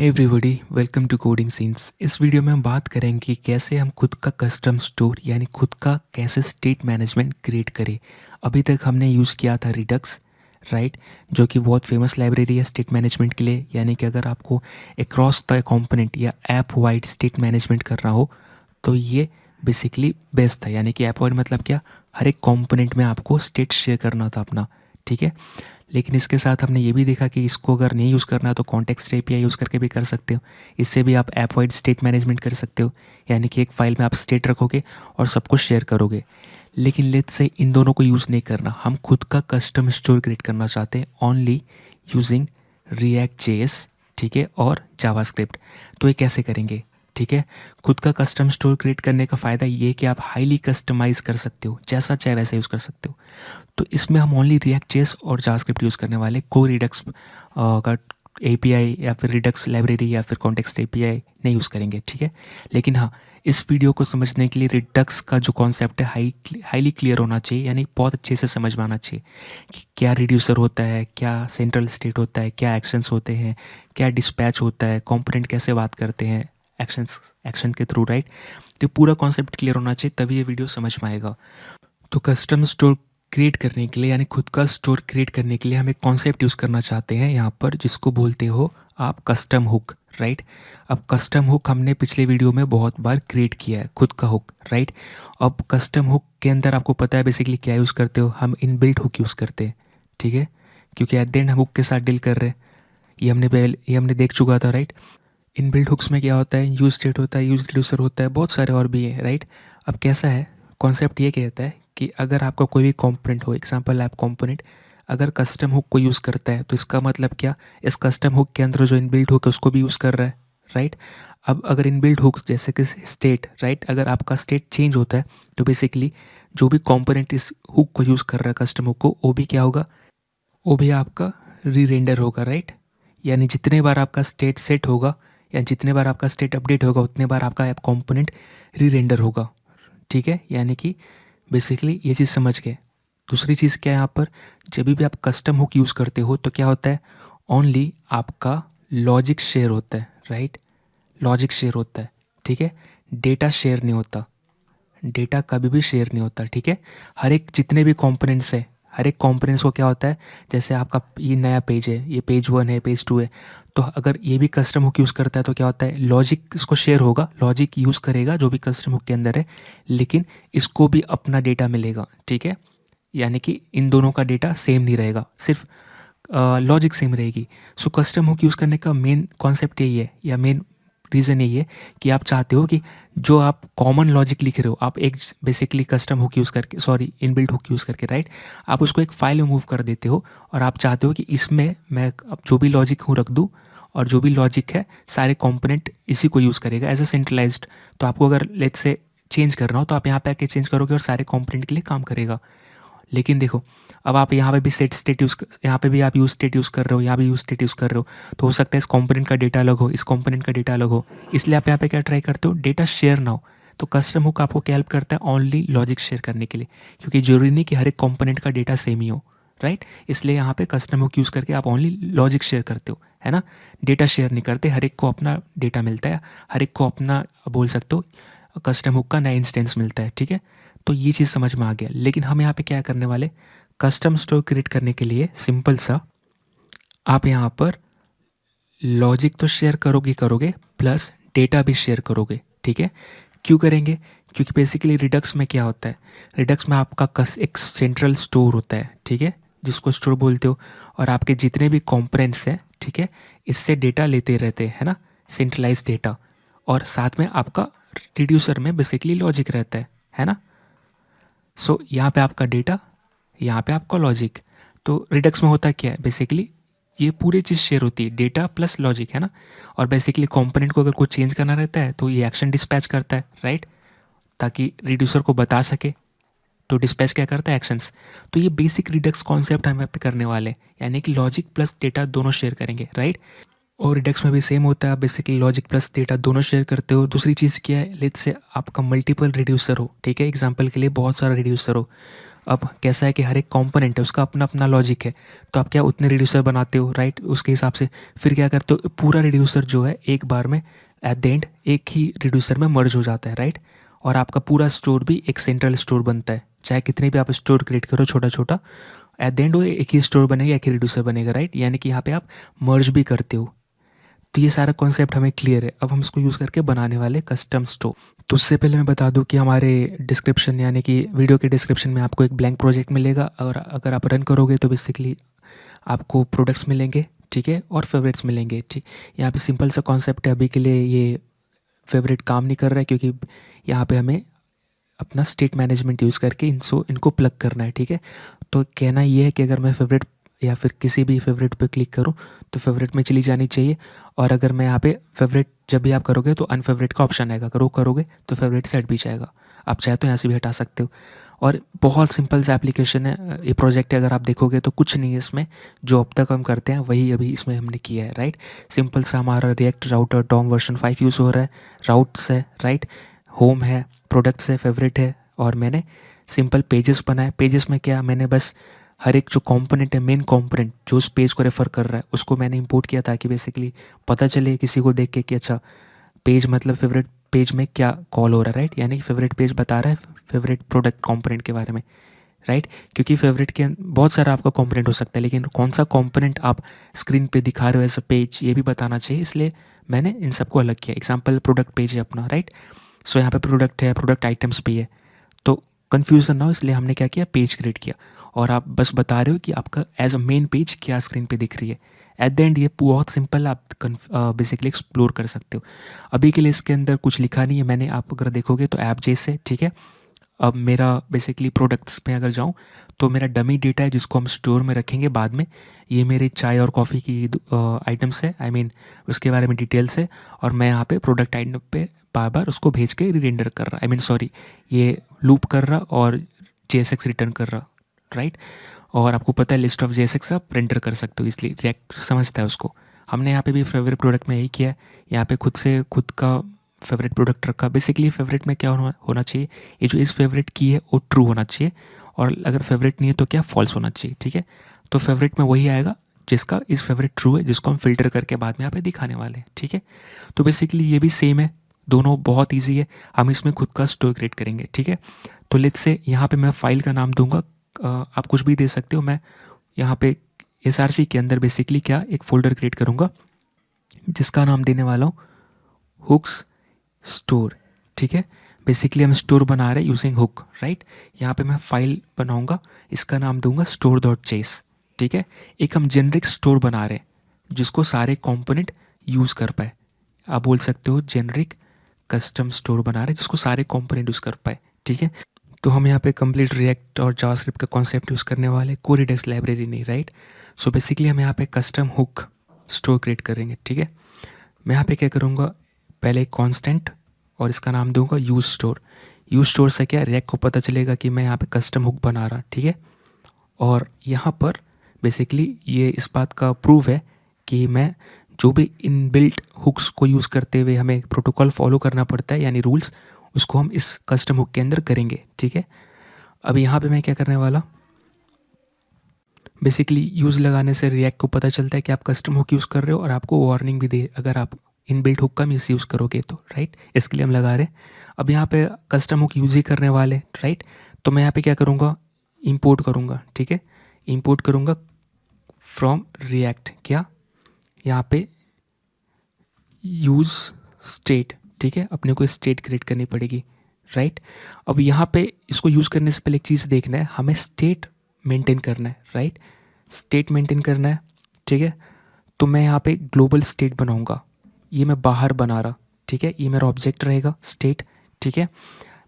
Everybody welcome to coding scenes. इस video में हम बात करेंगे कि कैसे हम खुद का कस्टम स्टोर यानी खुद का कैसे स्टेट मैनेजमेंट क्रिएट करें। अभी तक हमने यूज़ किया था रिडक्स, राइट, जो कि बहुत फेमस लाइब्रेरी है स्टेट मैनेजमेंट के लिए। यानी कि अगर आपको अक्रॉस द कंपोनेंट या ऐप वाइड स्टेट मैनेजमेंट करना हो तो ये बेसिकली बेस्ट था। यानी कि ऐप वाइड मतलब क्या, हर एक कंपोनेंट में आपको स्टेट शेयर करना था अपना, ठीक है। लेकिन इसके साथ हमने ये भी देखा कि इसको अगर नहीं यूज़ करना तो कॉन्टेक्स्ट एपीआई यूज़ करके भी कर सकते हो। इससे भी आप ऐप वाइड स्टेट मैनेजमेंट कर सकते हो, यानी कि एक फ़ाइल में आप स्टेट रखोगे और सबको शेयर करोगे। लेकिन लेट्स से इन दोनों को यूज़ नहीं करना, हम खुद का कस्टम स्टोर क्रिएट करना चाहते हैं ओनली यूजिंग रिएक्ट जेएस, ठीक है, और जावास्क्रिप्ट। तो ये कैसे करेंगे, ठीक है। खुद का कस्टम स्टोर क्रिएट करने का फ़ायदा ये है कि आप हाईली कस्टमाइज़ कर सकते हो, जैसा चाहे वैसा यूज़ कर सकते हो। तो इसमें हम ओनली रिएक्ट जेएस और जावास्क्रिप्ट यूज़ करने वाले, कोई रिडक्स का एपीआई या फिर रिडक्स लाइब्रेरी या फिर कॉन्टेक्स्ट एपीआई नहीं यूज़ करेंगे, ठीक है। लेकिन हाँ, इस वीडियो को समझने के लिए रिडक्स का जो कॉन्सेप्ट है हाईली क्लियर होना चाहिए, यानी बहुत अच्छे से समझ में आना चाहिए कि क्या रिड्यूसर होता है, क्या सेंट्रल स्टेट होता है, क्या एक्शंस होते हैं, क्या डिस्पैच होता है, कंपोनेंट कैसे बात करते हैं एक्शन के थ्रू, राइट। तो पूरा कॉन्सेप्ट क्लियर होना चाहिए, तभी ये वीडियो समझ में आएगा। तो कस्टम स्टोर क्रिएट करने के लिए यानी खुद का स्टोर क्रिएट करने के लिए हम एक कॉन्सेप्ट यूज़ करना चाहते हैं यहाँ पर, जिसको बोलते हो आप कस्टम हुक, राइट। अब कस्टम हुक हमने पिछले वीडियो में बहुत बार क्रिएट किया है, खुद का हुक, राइट। अब कस्टम हुक के अंदर आपको पता है बेसिकली क्या यूज़ करते हो, हम इनबिल्ट हुक यूज़ करते हैं, ठीक है, क्योंकि एट द एंड हम हुक के साथ डील कर रहे हैं। ये हमने देख चुका था, राइट। इनबिल्ट हुक्स में क्या होता है, यूज स्टेट होता है, यूज रिड्यूसर होता है, बहुत सारे और भी है, राइट। अब कैसा है कॉन्सेप्ट, ये कहता है कि अगर आपका कोई भी कंपोनेंट हो, एग्जांपल ऐप कंपोनेंट, अगर कस्टम हुक को यूज़ करता है तो इसका मतलब क्या, इस कस्टम हुक के अंदर जो इनबिल्ट हुक है उसको भी यूज़ कर रहा है, राइट। अब अगर इनबिल्ट हुक्स जैसे कि स्टेट, राइट, अगर आपका स्टेट चेंज होता है तो बेसिकली जो भी कंपोनेंट इस हुक को यूज़ कर रहा है कस्टम हुक को, वो भी क्या होगा, वो भी आपका री रेंडर होगा, राइट। यानी जितने बार आपका स्टेट सेट होगा या जितने बार आपका स्टेट अपडेट होगा उतने बार आपका ऐप कंपोनेंट री रेंडर होगा, ठीक है। यानी कि बेसिकली ये चीज़ समझ गए। दूसरी चीज़ क्या है यहाँ पर, जब भी आप कस्टम हुक यूज़ करते हो तो क्या होता है, ओनली आपका लॉजिक शेयर होता है, राइट। लॉजिक शेयर होता है, ठीक है, डेटा शेयर नहीं होता, डेटा कभी भी शेयर नहीं होता, ठीक है। हर एक जितने भी कंपोनेंट्स है, हर एक कंपोनेंट्स को क्या होता है, जैसे आपका ये नया पेज है, ये पेज 1 है, पेज 2 है, तो अगर ये भी कस्टम हुक यूज़ करता है तो क्या होता है, लॉजिक इसको शेयर होगा, लॉजिक यूज़ करेगा जो भी कस्टम हुक के अंदर है, लेकिन इसको भी अपना डेटा मिलेगा, ठीक है। यानी कि इन दोनों का डेटा सेम नहीं रहेगा, सिर्फ लॉजिक सेम रहेगी। सो कस्टम हुक यूज़ करने का मेन कॉन्सेप्ट यही है, या मेन रीज़न यही है कि आप चाहते हो कि जो आप कॉमन लॉजिक लिख रहे हो, आप एक बेसिकली कस्टम हुक यूज़ करके, सॉरी इनबिल्ट हुक यूज़ करके, राइट, आप उसको एक फाइल में मूव कर देते हो और आप चाहते हो कि इसमें मैं अब जो भी लॉजिक हूँ रख दूँ और जो भी लॉजिक है सारे कंपोनेंट इसी को यूज़ करेगा एज अ सेंट्रलाइज्ड। तो आपको अगर लेट्स से चेंज करना हो तो आप यहाँ पे आके चेंज करोगे और सारे कंपोनेंट के लिए काम करेगा। लेकिन देखो, अब आप यहाँ पे भी सेट स्टेट यूज़, यहाँ पे भी आप यूज़ स्टेट यूज़ कर रहे हो, यहाँ भी यूज़ स्टेट यूज़ कर रहे हो, तो हो सकता है इस कंपोनेंट का डेटा अलग हो, इस कंपोनेंट का डेटा अलग हो, इसलिए आप यहाँ पे क्या ट्राई करते हो, डेटा शेयर ना हो। तो कस्टम हुक आपको क्या हेल्प करता है, ओनली लॉजिक शेयर करने के लिए, क्योंकि जरूरी नहीं कि हर एक कंपोनेंट का डेटा सेम ही हो, राइट। इसलिए यहाँ पे कस्टम हुक यूज़ करके आप ओनली लॉजिक शेयर करते हो, है ना, डेटा शेयर नहीं करते। हर एक को अपना डेटा मिलता है, हर एक को अपना बोल सकते हो कस्टम हुक का नया इंस्टेंस मिलता है, ठीक है। तो ये चीज़ समझ में आ गया। लेकिन हम यहाँ पे क्या करने वाले, कस्टम स्टोर क्रिएट करने के लिए सिंपल सा आप यहाँ पर लॉजिक तो शेयर करोगे प्लस डेटा भी शेयर करोगे, ठीक है। क्यों करेंगे, क्योंकि बेसिकली रिडक्स में क्या होता है, रिडक्स में आपका एक सेंट्रल स्टोर होता है, ठीक है, जिसको स्टोर बोलते हो, और आपके जितने भी कंपोनेंट्स हैं, ठीक है, इससे डेटा लेते रहते हैं, है ना, सेंट्रलाइज डेटा, और साथ में आपका रिड्यूसर में बेसिकली लॉजिक रहता है ना। सो यहाँ पे आपका डेटा, यहाँ पे आपका लॉजिक। तो रिडक्स में होता क्या है, बेसिकली ये पूरी चीज़ शेयर होती है, डेटा प्लस लॉजिक, है ना। और बेसिकली कंपोनेंट को अगर कुछ चेंज करना रहता है तो ये एक्शन डिस्पैच करता है, राइट, ताकि रिड्यूसर को बता सके। तो डिस्पैच क्या करता है, एक्शंस। तो ये बेसिक रिडक्स कॉन्सेप्ट हम यहाँ पे करने वाले हैं, यानी कि लॉजिक प्लस डेटा दोनों शेयर करेंगे, राइट। और रिडक्स में भी सेम होता है, आप बेसिकली लॉजिक प्लस डेटा दोनों शेयर करते हो। दूसरी चीज़ क्या है, लेट्स से आपका मल्टीपल रिड्यूसर हो, ठीक है, एग्जांपल के लिए बहुत सारा रिड्यूसर हो। अब कैसा है कि हर एक कंपोनेंट है उसका अपना अपना लॉजिक है, तो आप क्या उतने रिड्यूसर बनाते हो, राइट, उसके हिसाब से फिर क्या करते हो, पूरा रिड्यूसर जो है एक बार में एट द एंड एक ही रिड्यूसर में मर्ज हो जाता है, राइट। और आपका पूरा स्टोर भी एक सेंट्रल स्टोर बनता है, चाहे कितने भी आप स्टोर क्रिएट करो छोटा छोटा, एट द एंड वो एक ही स्टोर बनेगा, एक ही रिड्यूसर बनेगा, राइट। यानी कि यहाँ पे आप मर्ज भी करते हो। तो ये सारा कॉन्सेप्ट हमें क्लियर है। अब हम इसको यूज़ करके बनाने वाले कस्टम स्टोर। तो उससे पहले मैं बता दूं कि हमारे डिस्क्रिप्शन यानी कि वीडियो के डिस्क्रिप्शन में आपको एक ब्लैंक प्रोजेक्ट मिलेगा, और अगर आप रन करोगे तो बेसिकली आपको प्रोडक्ट्स मिलेंगे, ठीक है, और फेवरेट्स मिलेंगे, ठीक। यहाँ पे सिंपल सा कॉन्सेप्ट है, अभी के लिए ये फेवरेट काम नहीं कर रहा है क्योंकि यहाँ पे हमें अपना स्टेट मैनेजमेंट यूज़ करके इनको प्लग करना है, ठीक है। तो कहना ये है कि अगर मैं फेवरेट या फिर किसी भी फेवरेट पे क्लिक करूँ तो फेवरेट में चली जानी चाहिए, और अगर मैं यहाँ पे फेवरेट जब भी आप करोगे तो अनफेवरेट का ऑप्शन आएगा, अगर वो करोगे तो फेवरेट से हट भी जाएगा। आप चाहे तो यहाँ से भी हटा सकते हो। और बहुत सिंपल सा एप्लीकेशन है ये प्रोजेक्ट है, अगर आप देखोगे तो कुछ नहीं है इसमें, जो अब तक हम करते हैं वही अभी इसमें हमने किया है, राइट। सिंपल सा हमारा React Router DOM version 5 use हो रहा है, राउट्स है, राइट, होम है, प्रोडक्ट्स है, फेवरेट है, और मैंने सिंपल पेजेस बनाए। पेजेस में क्या, मैंने बस हर एक जो कंपोनेंट है, मेन कंपोनेंट जो उस पेज को रेफ़र कर रहा है उसको मैंने इंपोर्ट किया, ताकि बेसिकली पता चले किसी को देख के कि अच्छा पेज मतलब फेवरेट पेज में क्या कॉल हो रहा है, राइट। यानी कि फेवरेट पेज बता रहा है फेवरेट प्रोडक्ट कंपोनेंट के बारे में, राइट। क्योंकि फेवरेट के बहुत सारा आपका कंपोनेंट हो सकता है, लेकिन कौन सा कंपोनेंट आप स्क्रीन पे दिखा रहे हो एज अ पेज ये भी बताना चाहिए, इसलिए मैंने इन सबको अलग किया। एग्जाम्पल प्रोडक्ट पेज है अपना, राइट। सो यहाँ पे प्रोडक्ट है, प्रोडक्ट आइटम्स भी है, तो कन्फ्यूज़न ना हो इसलिए हमने क्या किया, पेज क्रिएट किया, और आप बस बता रहे हो कि आपका एज अ मेन पेज क्या स्क्रीन पे दिख रही है। एट द एंड ये बहुत सिंपल, आप बेसिकली एक्सप्लोर कर सकते हो। अभी के लिए इसके अंदर कुछ लिखा नहीं है मैंने, आप अगर देखोगे तो ऐप जैसे, ठीक है। अब मेरा बेसिकली प्रोडक्ट्स में अगर जाऊँ तो मेरा डमी डेटा है जिसको हम स्टोर में रखेंगे बाद में। ये मेरे चाय और कॉफ़ी की आइटम्स है, आई मीन उसके बारे में डिटेल्स है, और मैं यहाँ पे प्रोडक्ट आइटम पे बार बार उसको भेज के रीरेंडर कर रहा, आई मीन सॉरी, ये लूप कर रहा और JSX रिटर्न कर रहा, राइट। और आपको पता है लिस्ट ऑफ JSX आप रेंडर कर सकते हो, इसलिए रिएक्ट समझता है उसको। हमने यहाँ पे भी फेवरेट प्रोडक्ट में यही किया है, यहाँ पे खुद का फेवरेट प्रोडक्ट रखा। बेसिकली फेवरेट में क्या होना चाहिए, ये जो इस फेवरेट की है वो ट्रू होना चाहिए, और अगर फेवरेट नहीं है तो क्या फॉल्स होना चाहिए, ठीक है। तो फेवरेट में वही आएगा जिसका इस फेवरेट ट्रू है, जिसको हम फिल्टर करके बाद में यहाँ पे दिखाने वाले हैं, ठीक है। तो बेसिकली ये भी सेम है, दोनों बहुत ईजी है, हम इसमें खुद का स्टोर क्रिएट करेंगे, ठीक है। तो लेट्स से यहाँ पे मैं फाइल का नाम दूंगा, आप कुछ भी दे सकते हो। मैं यहाँ पे SRC के अंदर बेसिकली क्या एक फ़ोल्डर क्रिएट करूँगा जिसका नाम देने वाला हूँ हुक्स स्टोर, ठीक है। बेसिकली हम स्टोर बना रहे हैं यूजिंग हुक, राइट। यहाँ पे मैं फाइल बनाऊँगा, इसका नाम दूंगा store.js, ठीक है। एक हम जेनरिक स्टोर बना रहे हैं जिसको सारे कंपोनेंट यूज़ कर पाए, आप बोल सकते हो जेनरिक कस्टम स्टोर बना रहे हैं जिसको सारे कंपोनेंट यूज़ कर पाए, ठीक है। तो हम यहाँ पे कंप्लीट रिएक्ट और जावास्क्रिप्ट का कॉन्सेप्ट यूज़ करने वाले, कोई रिडक्स लाइब्रेरी नहीं, राइट। सो बेसिकली हम यहाँ पे कस्टम हुक स्टोर क्रिएट करेंगे, ठीक है। मैं यहाँ पे क्या करूँगा, पहले एक कांस्टेंट और इसका नाम दूंगा यूज स्टोर। यूज स्टोर से क्या रिएक्ट को पता चलेगा कि मैं यहाँ पे कस्टम हुक बना रहा, ठीक है। और यहाँ पर बेसिकली ये इस बात का प्रूव है कि मैं जो भी इनबिल्ट हुक्स को यूज़ करते हुए हमें प्रोटोकॉल फॉलो करना पड़ता है यानी रूल्स, उसको हम इस कस्टम हुक के अंदर करेंगे, ठीक है। अब यहाँ पे मैं क्या करने वाला, बेसिकली यूज़ लगाने से रिएक्ट को पता चलता है कि आप कस्टम हुक यूज़ कर रहे हो, और आपको वार्निंग भी दे अगर आप इनबिल्ट हुक का मिस यूज़ करोगे तो, राइट। इसके लिए हम लगा रहे हैं। अब यहाँ पे कस्टम हुक यूज़ ही करने वाले, राइट। तो मैं यहाँ पे क्या करूँगा, इंपोर्ट करूँगा, ठीक है। इंपोर्ट करूँगा फ्रॉम रिएक्ट, क्या यहाँ पे यूज़ स्टेट, ठीक है। अपने को स्टेट क्रिएट करनी पड़ेगी, राइट। अब यहाँ पे इसको यूज़ करने से पहले एक चीज़ देखना है, हमें स्टेट मेंटेन करना है, राइट। स्टेट मेंटेन करना है, ठीक है। तो मैं यहाँ पे ग्लोबल स्टेट बनाऊँगा, ये मैं बाहर बना रहा, ठीक है। ये मेरा ऑब्जेक्ट रहेगा स्टेट, ठीक है।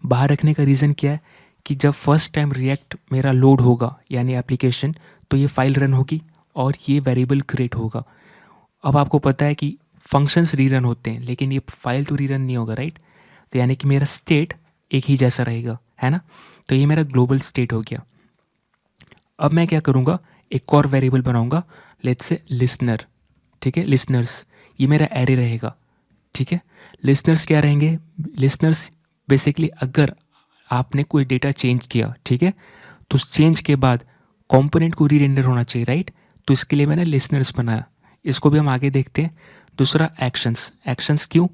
बाहर रखने का रीज़न क्या है कि जब फर्स्ट टाइम रिएक्ट मेरा लोड होगा यानी एप्लीकेशन, तो ये फाइल रन होगी और ये वेरिएबल क्रिएट होगा। अब आपको पता है कि फंक्शंस रीरन होते हैं लेकिन ये फाइल तो रीरन नहीं होगा, राइट। तो यानी कि मेरा स्टेट एक ही जैसा रहेगा, है ना। तो ये मेरा ग्लोबल स्टेट हो गया। अब मैं क्या करूँगा, एक और वेरिएबल बनाऊँगा, लेट्स से लिसनर, ठीक है, लिसनर्स। ये मेरा एरे रहेगा, ठीक है। लिसनर्स क्या रहेंगे, लिसनर्स बेसिकली अगर आपने कोई डेटा चेंज किया, ठीक है, तो उस चेंज के बाद कंपोनेंट को री रेंडर होना चाहिए, राइट। तो इसके लिए मैंने लिसनर्स बनाया, इसको भी हम आगे देखते हैं। दूसरा एक्शंस, एक्शंस क्यों,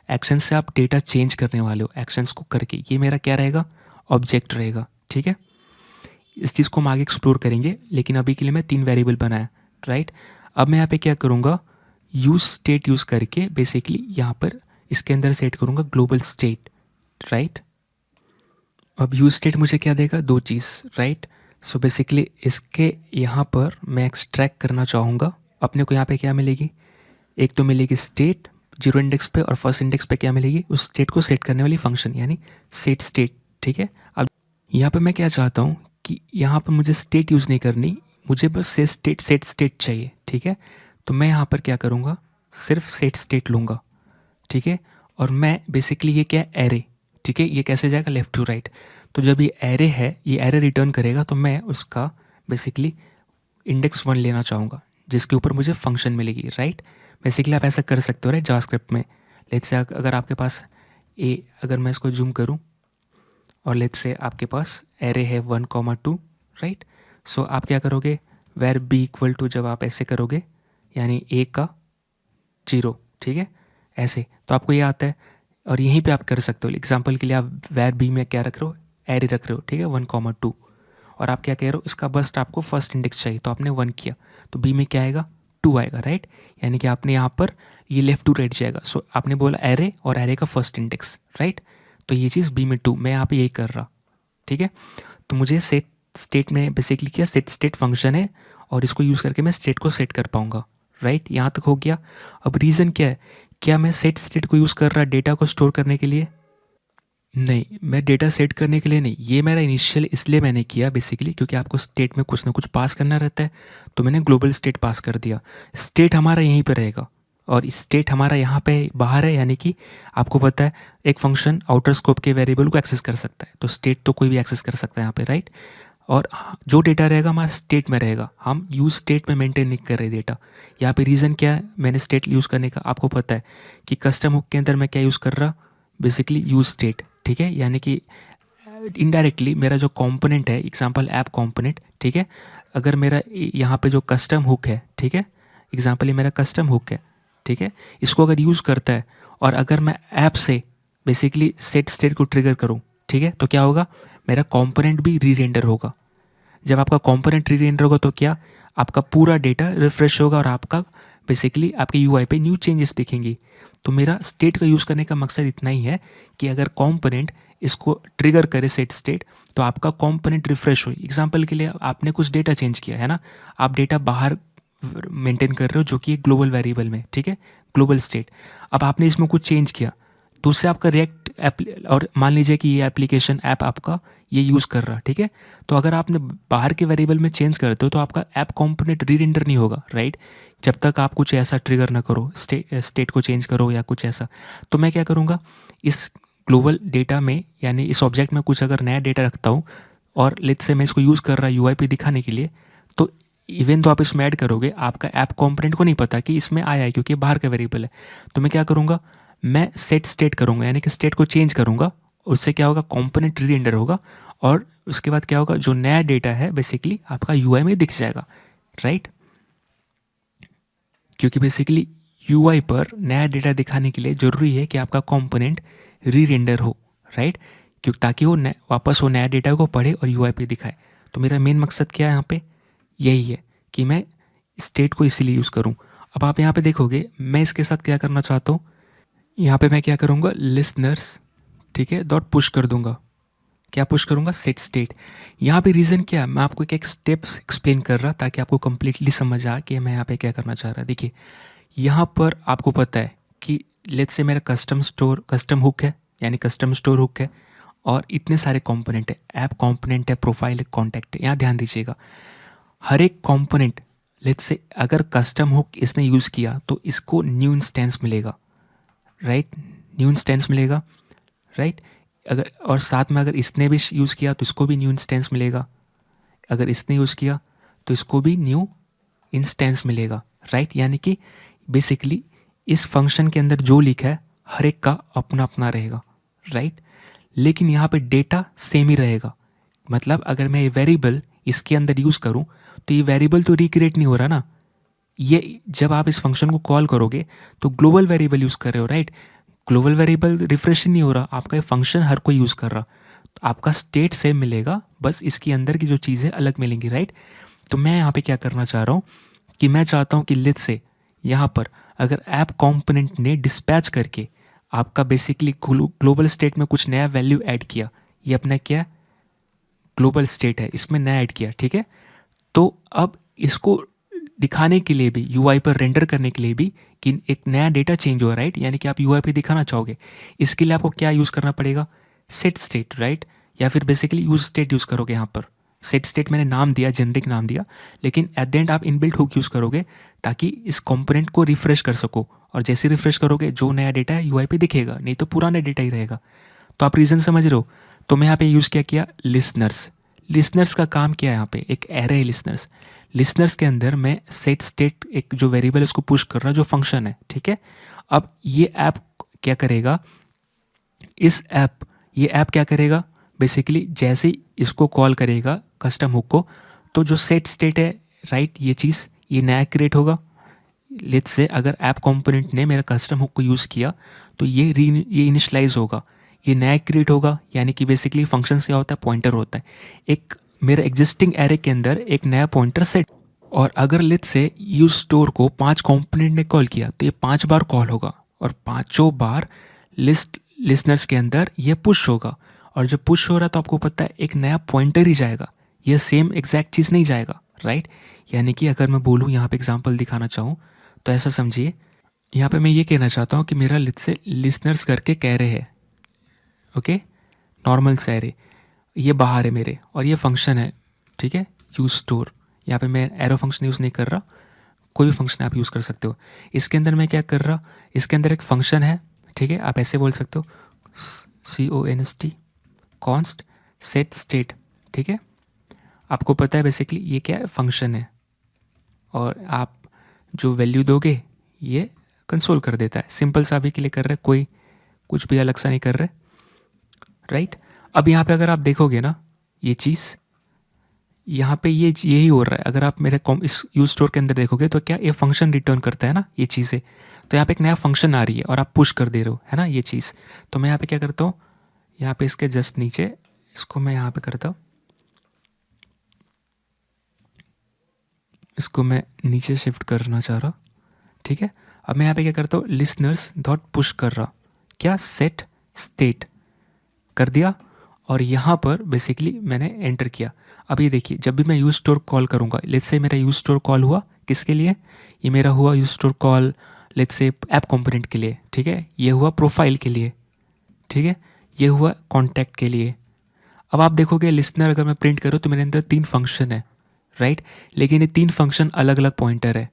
एक्शंस से आप डेटा चेंज करने वाले हो, एक्शंस को करके, ये मेरा क्या रहेगा, ऑब्जेक्ट रहेगा, ठीक है। इस चीज़ को हम आगे एक्सप्लोर करेंगे, लेकिन अभी के लिए मैं 3 वेरिएबल बनाया, राइट। अब मैं यहाँ पे क्या करूँगा, यूज स्टेट यूज़ करके बेसिकली यहाँ पर इसके अंदर सेट करूँगा ग्लोबल स्टेट, राइट। अब यूज स्टेट मुझे क्या देगा, 2 चीज़, राइट। सो बेसिकली इसके यहाँ पर मैं एक्सट्रैक्ट करना चाहूँगा, अपने को यहाँ पे क्या मिलेगी, एक तो मिलेगी स्टेट 0 इंडेक्स पे, और फर्स्ट इंडेक्स पे क्या मिलेगी, उस स्टेट को सेट करने वाली फंक्शन यानी सेट स्टेट, ठीक है। अब यहाँ पे मैं क्या चाहता हूँ कि यहाँ पर मुझे स्टेट यूज़ नहीं करनी, मुझे बस सेट स्टेट चाहिए, ठीक है। तो मैं यहाँ पर क्या करूँगा, सिर्फ सेट स्टेट लूँगा, ठीक है। और मैं बेसिकली ये क्या है, एरे, ठीक है। ये कैसे जाएगा, लेफ़्ट टू राइट। तो जब ये एरे है, ये एरे रिटर्न करेगा, तो मैं उसका बेसिकली इंडेक्स 1 लेना चाहूँगा, जिसके ऊपर मुझे फंक्शन मिलेगी, राइट। बेसिकली आप ऐसा कर सकते हो, राइट, जावास्क्रिप्ट में। लेट्स से अगर आपके पास अगर मैं इसको जूम करूँ और लेट्स से आपके पास एरे है 1,2, राइट। सो आप क्या करोगे, वेर बी इक्वल टू, जब आप ऐसे करोगे यानी ए का 0, ठीक है, ऐसे, तो आपको ये आता है। और यहीं पे आप कर सकते हो, एग्जांपल के लिए आप वेर बी में क्या रख रहे हो, एरे रख रहे हो, ठीक है, 1,2, और आप क्या कह रहे हो, इसका बस आपको फर्स्ट इंडेक्स चाहिए, तो आपने 1 किया, तो बी में क्या आएगा, 2 आएगा, राइट। यानी कि आपने यहाँ पर ये लेफ्ट टू राइट जाएगा। सो आपने बोला एरे और एरे का फर्स्ट इंडेक्स, राइट। तो ये चीज़ बी में 2, मैं यहाँ पे यही कर रहा, ठीक है। तो मुझे सेट स्टेट में बेसिकली क्या, सेट स्टेट फंक्शन है, और इसको यूज़ करके मैं स्टेट को सेट कर पाऊँगा, राइट। यहाँ तक हो गया। अब रीज़न क्या है, क्या मैं सेट स्टेट को यूज़ कर रहा डेटा को स्टोर करने के लिए, नहीं, मैं डेटा सेट करने के लिए नहीं, ये मेरा इनिशियल इसलिए मैंने किया बेसिकली क्योंकि आपको स्टेट में कुछ ना कुछ पास करना रहता है, तो मैंने ग्लोबल स्टेट पास कर दिया। स्टेट हमारा यहीं पे रहेगा, और स्टेट हमारा यहाँ पे बाहर है, यानी कि आपको पता है एक फंक्शन आउटर स्कोप के वेरिएबल को एक्सेस कर सकता है, तो स्टेट तो कोई भी एक्सेस कर सकता है यहाँ पे, राइट। और जो डेटा रहेगा हमारा स्टेट में रहेगा, हम यूज स्टेट में मेंटेन नहीं कर रहे डेटा। यहाँ पे रीज़न क्या है मैंने स्टेट यूज़ करने का, आपको पता है कि कस्टम हुक के अंदर मैं क्या यूज़ कर रहा, बेसिकली यूज स्टेट, ठीक है। यानी कि इनडायरेक्टली मेरा जो कंपोनेंट है, एग्जांपल ऐप कंपोनेंट, ठीक है, अगर मेरा यहाँ पे जो कस्टम हुक है, ठीक है, एग्जांपल ये मेरा कस्टम हुक है, ठीक है, इसको अगर यूज़ करता है, और अगर मैं ऐप से बेसिकली सेट स्टेट को ट्रिगर करूँ, ठीक है, तो क्या होगा, मेरा कंपोनेंट भी री रेंडर होगा। जब आपका कंपोनेंट री रेंडर होगा तो क्या, आपका पूरा डेटा रिफ्रेश होगा, और आपका बेसिकली आपके यूआई पे न्यू चेंजेस दिखेंगी। तो मेरा स्टेट का यूज़ करने का मकसद इतना ही है कि अगर कंपोनेंट इसको ट्रिगर करे सेट स्टेट, तो आपका कंपोनेंट रिफ्रेश हो। एग्जांपल के लिए आपने कुछ डेटा चेंज किया है ना, आप डेटा बाहर मेंटेन कर रहे हो जो कि एक ग्लोबल वेरिएबल में, ठीक है, ग्लोबल स्टेट। अब आपने इसमें कुछ चेंज किया, तो उससे आपका रिएक्ट और मान लीजिए कि ये एप्लीकेशन ऐप आपका ये यूज़ कर रहा, ठीक है। तो अगर आपने बाहर के वेरिएबल में चेंज करते हो तो आपका ऐप कंपोनेंट री रेंडर नहीं होगा, राइट, जब तक आप कुछ ऐसा ट्रिगर ना करो, स्टेट को चेंज करो या कुछ ऐसा। तो मैं क्या करूँगा, इस ग्लोबल डेटा में यानी इस ऑब्जेक्ट में कुछ अगर नया डेटा रखता हूँ, और लेट्स से मैं इसको यूज़ कर रहा यूआई पे दिखाने के लिए, तो इवन तो आप इसमें ऐड करोगे, आपका ऐप कंपोनेंट को नहीं पता कि इसमें आया है क्योंकि बाहर का वेरिएबल है। तो मैं क्या करूँगा, मैं सेट स्टेट करूँगा, यानी कि स्टेट को चेंज करूँगा, उससे क्या होगा, कंपोनेंट री रेंडर होगा, और उसके बाद क्या होगा, जो नया डेटा है बेसिकली आपका यूआई में दिख जाएगा, राइट। क्योंकि बेसिकली यूआई पर नया डेटा दिखाने के लिए ज़रूरी है कि आपका कंपोनेंट री रेंडर हो, राइट, क्योंकि ताकि वो वापस वो नया डेटा को पढ़े और यूआई पे दिखाए। तो मेरा मेन मकसद क्या है यहाँ पे, यही है कि मैं स्टेट को इसीलिए यूज़ करूँ। अब आप यहाँ पे देखोगे मैं इसके साथ क्या करना चाहता हूँ, यहाँ पे मैं क्या करूँगा, लिसनर्स, ठीक है, डॉट पुश कर दूंगा। क्या पुश करूँगा, सेट स्टेट। यहाँ पे रीज़न क्या है, मैं आपको एक स्टेप्स एक्सप्लेन कर रहा ताकि आपको कंप्लीटली समझ आ कि मैं यहाँ पे क्या करना चाह रहा। देखिए यहाँ पर आपको पता है कि लेट्स से मेरा कस्टम हुक है, यानी कस्टम स्टोर हुक है, और इतने सारे कंपोनेंट है, ऐप कंपोनेंट है, प्रोफाइल है, कॉन्टैक्ट है। यहाँ ध्यान दीजिएगा, हर एक कंपोनेंट लेट्स से अगर कस्टम हुक इसने यूज़ किया तो इसको न्यू इंस्टेंस मिलेगा, राइट, न्यू इंस्टेंस मिलेगा, राइट। अगर और साथ में अगर इसने भी यूज़ किया तो इसको भी न्यू इंस्टेंस मिलेगा, अगर इसने यूज़ किया तो इसको भी न्यू इंस्टेंस मिलेगा, राइट। यानी कि बेसिकली इस फंक्शन के अंदर जो लिखा है हर एक का अपना अपना रहेगा, राइट। लेकिन यहाँ पे डेटा सेम ही रहेगा। मतलब अगर मैं ये वेरिएबल इसके अंदर यूज़ करूँ तो ये वेरिएबल तो रिक्रिएट नहीं हो रहा ना। ये जब आप इस फंक्शन को कॉल करोगे तो ग्लोबल वेरिएबल यूज़ कर रहे हो, राइट। ग्लोबल वेरिएबल रिफ्रेश नहीं हो रहा, आपका ये फंक्शन हर कोई यूज़ कर रहा। तो आपका स्टेट सेम मिलेगा, बस इसके अंदर की जो चीज़ें अलग मिलेंगी, राइट। तो मैं यहाँ पे क्या करना चाह रहा हूँ कि मैं चाहता हूँ कि लेट्स से यहाँ पर अगर ऐप कंपोनेंट ने डिस्पैच करके आपका बेसिकली ग्लोबल स्टेट में कुछ नया वैल्यू ऐड किया, ये अपना क्या ग्लोबल स्टेट है, इसमें नया ऐड किया, ठीक है। तो अब इसको दिखाने के लिए भी यूआई पर रेंडर करने के लिए भी कि एक नया डेटा चेंज हुआ, राइट, यानी कि आप यूआई पे दिखाना चाहोगे, इसके लिए आपको क्या यूज़ करना पड़ेगा, सेट स्टेट, राइट। या फिर बेसिकली यूज स्टेट यूज़ करोगे। यहाँ पर सेट स्टेट मैंने नाम दिया, जेनरिक नाम दिया, लेकिन एट द एंड आप इनबिल्ट हुक यूज़ करोगे ताकि इस कंपोनेंट को रिफ्रेश कर सको। और जैसे रिफ्रेश करोगे जो नया डेटा है यूआई पे दिखेगा, नहीं तो पुराना डेटा ही रहेगा। तो आप रीज़न समझ रहे हो। तो मैं यहाँ पे यूज़ क्या किया, लिसनर्स। लिसनर्स का काम क्या है, यहाँ पे एक एरे है लिसनर्स। लिसनर्स के अंदर मैं सेट स्टेट एक जो वेरिएबल है उसको पुश कर रहा जो फंक्शन है, ठीक है। अब ये ऐप क्या करेगा, ये ऐप क्या करेगा, बेसिकली जैसे ही इसको कॉल करेगा कस्टम हुक को, तो जो सेट स्टेट है, राइट, ये चीज़ ये नया क्रिएट होगा। लेट्स से अगर ऐप कंपोनेंट ने मेरा कस्टम हुक को यूज़ किया तो ये इनिशलाइज होगा, ये नया क्रिएट होगा। यानी कि बेसिकली फंक्शंस क्या होता है, पॉइंटर होता है। एक मेरे एग्जिस्टिंग एरे के अंदर एक नया पॉइंटर सेट, और अगर लेट्स से यूज स्टोर को 5 कंपोनेंट ने कॉल किया तो ये 5 बार कॉल होगा, और 5 बार लिसनर्स के अंदर ये पुश होगा। और जब पुश हो रहा तो आपको पता है एक नया पॉइंटर ही जाएगा, ये सेम एग्जैक्ट चीज़ नहीं जाएगा, राइट। यानी कि अगर मैं बोलूँ यहाँ पे एग्जांपल दिखाना चाहूँ तो ऐसा समझिए, यहाँ पे मैं ये कहना चाहता हूँ कि मेरा लेट्स से लिसनर्स करके कह रहे हैं, ओके, नॉर्मल से एरे, ये बाहर है मेरे, और ये फंक्शन है, ठीक है, यूज स्टोर। यहाँ पे मैं एरो फंक्शन यूज़ नहीं कर रहा, कोई भी फंक्शन आप यूज़ कर सकते हो। इसके अंदर मैं क्या कर रहा, इसके अंदर एक फंक्शन है, ठीक है, आप ऐसे बोल सकते हो, CONST कॉन्स्ट सेट स्टेट, ठीक है। आपको पता है बेसिकली ये क्या है, फंक्शन है, और आप जो वैल्यू दोगे ये कंसोल कर देता है। सिंपल सा अभी के लिए कर रहे, कोई कुछ भी अलग सा नहीं कर रहे, राइट। अब यहाँ पे अगर आप देखोगे ना ये चीज़, यहाँ पे ये यही हो रहा है। अगर आप मेरे इस यूज स्टोर के अंदर देखोगे तो क्या ये फंक्शन रिटर्न करता है ना, ये चीज़ें। तो यहाँ पे एक नया फंक्शन आ रही है और आप पुश कर दे रहे हो, है ना, ये चीज़। तो मैं यहाँ पे क्या करता हूँ, यहाँ पे इसके जस्ट नीचे इसको मैं यहाँ पे करता हूँ, इसको मैं नीचे शिफ्ट करना चाह रहा, ठीक है। अब मैं यहाँ पे क्या करता हूँ, लिसनर्स डॉट पुश कर रहा, क्या, सेट स्टेट कर दिया, और यहाँ पर बेसिकली मैंने एंटर किया। अब ये देखिए जब भी मैं यूज स्टोर कॉल करूँगा, लेट्स से मेरा यूज स्टोर कॉल हुआ किसके लिए, ये मेरा हुआ use store call let's say app component के लिए, ठीक है। ये हुआ प्रोफाइल के लिए, ठीक है, ये हुआ कॉन्टैक्ट के लिए। अब आप देखोगे लिसनर अगर मैं प्रिंट करूँ तो मेरे अंदर 3 फंक्शन है, राइट, लेकिन ये 3 फंक्शन अलग अलग पॉइंटर है।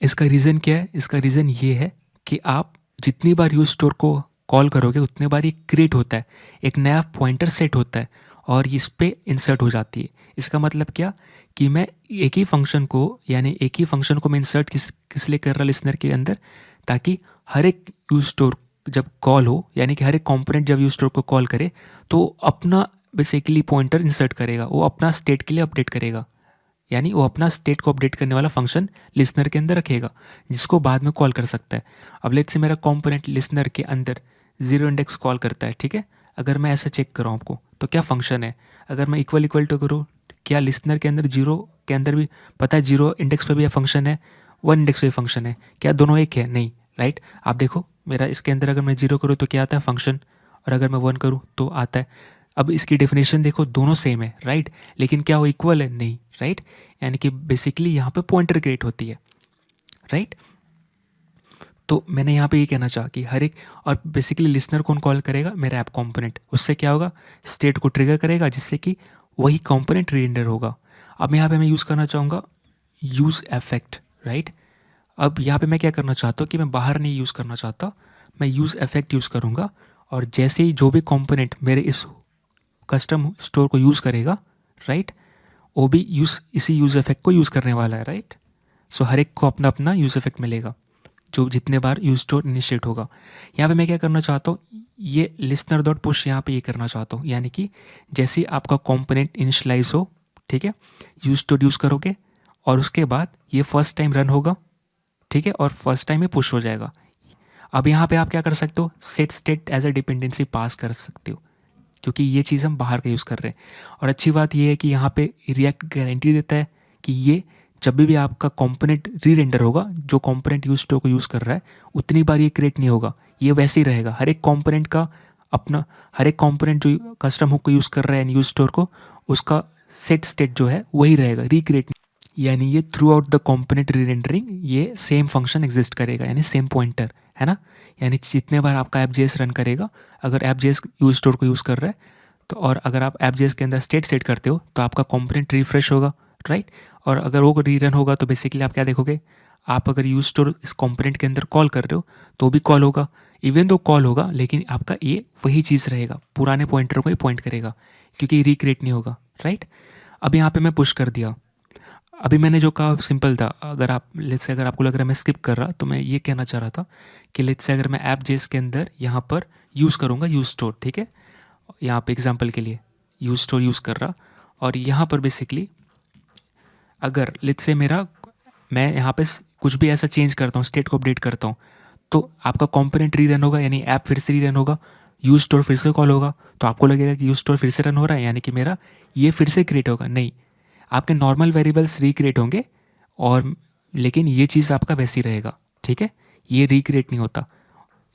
इसका रीज़न क्या है, इसका रीज़न ये है कि आप जितनी बार यूज स्टोर को कॉल करोगे उतने बार ये क्रिएट होता है, एक नया पॉइंटर सेट होता है और इस पे इंसर्ट हो जाती है। इसका मतलब क्या कि मैं एक ही फंक्शन को, यानी एक ही फंक्शन को मैं इंसर्ट किस लिए कर रहा लिसनर के अंदर, ताकि हर एक यूज स्टोर जब कॉल हो, यानी कि हर एक कंपोनेंट जब यूज स्टोर को कॉल करे तो अपना बेसिकली पॉइंटर इंसर्ट करेगा, वो अपना स्टेट के लिए अपडेट करेगा। यानी वो अपना स्टेट को अपडेट करने वाला फंक्शन लिसनर के अंदर रखेगा जिसको बाद में कॉल कर सकता है। अब लेट्स से मेरा कंपोनेंट लिसनर के अंदर 0 इंडेक्स कॉल करता है, ठीक है। अगर मैं ऐसा चेक कर रहा हूँ आपको तो क्या फंक्शन है, अगर मैं इक्वल इक्वल टू करूँ, क्या लिसनर के अंदर 0 के अंदर भी पता है 0 इंडेक्स पर भी फंक्शन है, 1 इंडेक्स पे भी फंक्शन है, क्या दोनों एक है, नहीं, राइट। आप देखो मेरा इसके अंदर अगर मैं 0 करूँ तो क्या आता है, फंक्शन, और अगर मैं 1 करूँ तो आता है। अब इसकी डेफिनेशन देखो, दोनों सेम है, राइट, लेकिन क्या वो इक्वल है, नहीं, राइट। यानी कि बेसिकली यहाँ पे पॉइंटर क्रिएट होती है, राइट। तो मैंने यहाँ पे ये कहना चाहा कि हर एक, और बेसिकली लिसनर कौन कॉल करेगा, मेरा ऐप कंपोनेंट, उससे क्या होगा, स्टेट को ट्रिगर करेगा जिससे कि वही कंपोनेंट रेंडर होगा। अब यहाँ पे मैं यूज़ करना चाहूँगा यूज़ इफेक्ट, राइट। अब यहाँ पे मैं क्या करना चाहता हूँ कि मैं बाहर नहीं यूज़ करना चाहता, मैं यूज़ इफेक्ट यूज़ करूँगा, और जैसे ही जो भी कंपोनेंट मेरे इस कस्टम स्टोर को यूज़ करेगा, राइट, वो भी इसी यूज़ इफेक्ट को यूज़ करने वाला है, राइट। सो हर एक को अपना अपना यूज़ इफेक्ट मिलेगा। जो जितने बार यूज स्टोर इनिशिएट होगा। यहाँ पे मैं क्या करना चाहता हूँ, ये लिसनर डॉट पुश यहाँ पे ये करना चाहता हूँ, यानी कि जैसे ही आपका कंपोनेंट इनिशियलाइज हो, ठीक है, यूज स्टोर यूज़ करोगे और उसके बाद ये फर्स्ट टाइम रन होगा, ठीक है, और फर्स्ट टाइम ही पुश हो जाएगा। अब यहाँ पे आप क्या कर सकते हो, set state as a dependency pass कर सकते हो, क्योंकि ये चीज़ हम बाहर का यूज़ कर रहे हैं। और अच्छी बात ये है कि यहाँ पे रिएक्ट गारंटी देता है कि ये जब भी आपका कंपोनेंट री रेंडर होगा, जो कंपोनेंट यूज स्टोर को यूज़ कर रहा है उतनी बार ये क्रिएट नहीं होगा, ये वैसे ही रहेगा। हर एक कंपोनेंट का अपना, हर एक कंपोनेंट जो कस्टम हुक को यूज़ कर रहा है यूज स्टोर को, उसका सेट स्टेट जो है वही रहेगा, रिक्रिएट। यानी ये थ्रू आउट द कंपोनेंट री रेंडरिंग ये सेम फंक्शन एग्जिस्ट करेगा, यानी सेम पॉइंटर, है ना। यानी जितने बार आपका ऐप.जेएस रन करेगा, अगर ऐप.जेएस यूज स्टोर को यूज़ कर रहा है तो, और अगर आप ऐप.जेएस के अंदर स्टेट सेट करते हो तो आपका कंपोनेंट रिफ्रेश होगा, राइट। और अगर वो रीरन होगा तो बेसिकली आप क्या देखोगे, आप अगर यूज स्टोर इस कंपोनेंट के अंदर कॉल कर रहे हो तो भी कॉल होगा, इवन दो कॉल होगा, लेकिन आपका ये वही चीज़ रहेगा, पुराने पॉइंटर को ही पॉइंट करेगा, क्योंकि रिक्रिएट नहीं होगा, राइट। अब यहाँ पे मैं पुश कर दिया। अभी मैंने जो कहा सिंपल था। अगर आप लेट्स से, अगर आपको लग रहा है मैं स्किप कर रहा, तो मैं ये कहना चाह रहा था कि लेट्स से अगर मैं ऐप.जेएस के अंदर यहाँ पर यूज़ करूँगा यूज स्टोर, ठीक है, यहाँ पे एग्जांपल के लिए यूज स्टोर यूज़ कर रहा, और यहाँ पर बेसिकली अगर लेट्स से मैं यहाँ पे कुछ भी ऐसा चेंज करता हूँ, स्टेट को अपडेट करता हूँ, तो आपका कंपोनेंट रीरन होगा, यानी ऐप फिर से रीरन होगा, यूज स्टोर फिर से कॉल होगा, तो आपको लगेगा कि यूज स्टोर फिर से रन हो रहा है, यानी कि मेरा ये फिर से क्रिएट होगा। नहीं, आपके नॉर्मल वेरिएबल्स रिक्रिएट होंगे, और लेकिन ये चीज़ आपका वैसे ही रहेगा, ठीक है, ये रिक्रिएट नहीं होता।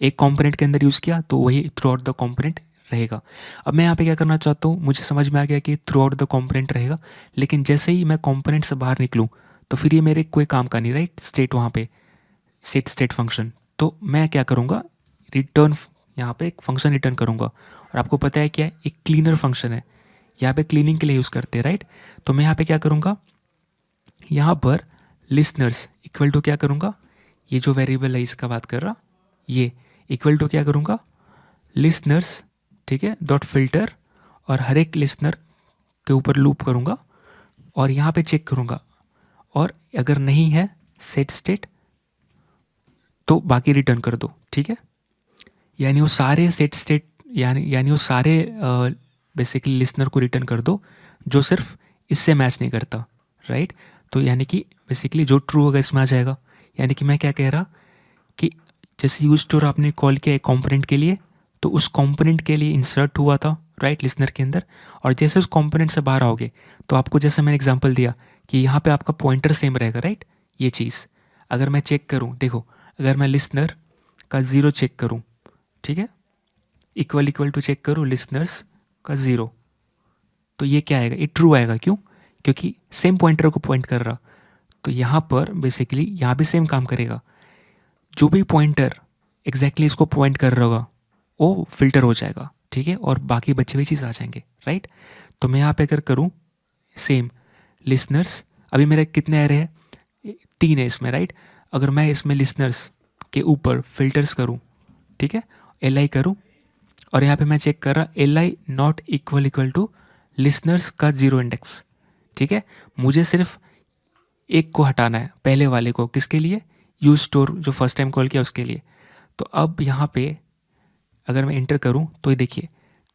एक कंपोनेंट के अंदर यूज़ किया तो वही थ्रू आउट द कंपोनेंट रहेगा। अब मैं यहाँ पे क्या करना चाहता हूँ, मुझे समझ में आ गया कि थ्रू आउट द कंपोनेंट रहेगा, लेकिन जैसे ही मैं कंपोनेंट से बाहर निकलूँ तो फिर ये मेरे कोई काम का नहीं, राइट। स्टेट वहाँ पे सेट स्टेट फंक्शन, तो मैं क्या करूँगा, रिटर्न, यहाँ पे एक फंक्शन रिटर्न करूँगा, और आपको पता है क्या है, एक क्लीनर फंक्शन है, यहाँ पे क्लीनिंग के लिए यूज़ करते हैं, राइट। तो मैं यहाँ पे क्या करूँगा, यहाँ पर लिसनर्स इक्वल टू क्या करूँगा, ये जो वेरिएबल है इसका बात कर रहा, ये इक्वल टू क्या करूँगा, लिसनर्स, ठीक है, डॉट फिल्टर, और हर एक लिसनर के ऊपर लूप करूँगा, और यहाँ पे चेक करूँगा, और अगर नहीं है सेट स्टेट तो बाकी रिटर्न कर दो, ठीक है। यानी वो सारे सेट स्टेट, यानी वो सारे बेसिकली लिसनर को रिटर्न कर दो जो सिर्फ इससे मैच नहीं करता, राइट। तो यानी कि बेसिकली जो ट्रू होगा इसमें आ जाएगा। यानी कि मैं क्या कह रहा कि जैसे यूज स्टोर आपने कॉल किया एक कंपोनेंट के लिए, तो उस कंपोनेंट के लिए इंसर्ट हुआ था, राइट, लिसनर के अंदर, और जैसे उस कंपोनेंट से बाहर आओगे तो आपको, जैसे मैंने एग्जांपल दिया कि यहाँ पे आपका पॉइंटर सेम रहेगा, राइट। ये चीज़ अगर मैं चेक करूँ, देखो, अगर मैं लिसनर का 0 चेक करूँ, ठीक है, इक्वल टू चेक करूँ लिसनर्स का 0, तो ये क्या आएगा, ये ट्रू आएगा। क्यों? क्योंकि सेम पॉइंटर को पॉइंट कर रहा। तो यहाँ पर बेसिकली यहाँ भी सेम काम करेगा, जो भी पॉइंटर एग्जैक्टली इसको पॉइंट कर रहा होगा वो फिल्टर हो जाएगा, ठीक है, और बाकी बचे हुए चीज़ आ जाएंगे, राइट। तो मैं यहाँ पे अगर करूँ सेम लिसनर्स, अभी मेरे कितने एरे हैं, 3 है इसमें, राइट। अगर मैं इसमें लिसनर्स के ऊपर फिल्टर्स करूँ, ठीक है, li करूँ, और यहाँ पे मैं चेक कर रहा li not equal to listeners का 0 इंडेक्स, ठीक है। मुझे सिर्फ एक को हटाना है, पहले वाले को, किसके लिए, यूज स्टोर जो फर्स्ट टाइम कॉल किया उसके लिए। तो अब यहाँ पे अगर मैं इंटर करूँ तो ये देखिए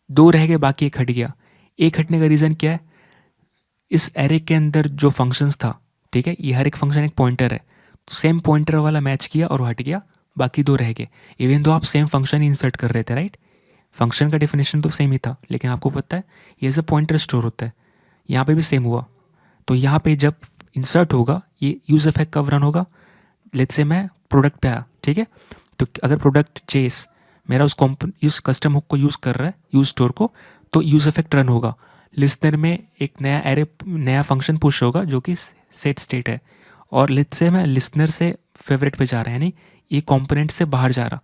2 रह गए, बाकी एक हट गया। एक हटने का रीज़न क्या है, इस एरे के अंदर जो फंक्शंस था, ठीक है, ये हर एक फंक्शन एक पॉइंटर है, सेम पॉइंटर वाला मैच किया और हट गया, बाकी 2 रह गए। इवन तो आप सेम फंक्शन ही इंसर्ट कर रहे थे, राइट, फंक्शन का डेफिनेशन तो सेम ही था, लेकिन आपको पता है ये एज अ पॉइंटर स्टोर होता है, यहाँ पे भी सेम हुआ। तो यहाँ पे जब इंसर्ट होगा ये यूज इफेक्ट कब रन होगा, लेट्स से मैं प्रोडक्ट पे आया, ठीक है, तो अगर प्रोडक्ट जेस मेरा उस कस्टम हुक को यूज़ कर रहा है यूज स्टोर को, तो यूज इफेक्ट रन होगा, लिसनर में एक नया एरे, नया फंक्शन पुश होगा जो कि सेट स्टेट है, और लेट्स से मैं लिसनर से फेवरेट पे जा रहा है, यानी ये कंपोनेंट से बाहर जा रहा।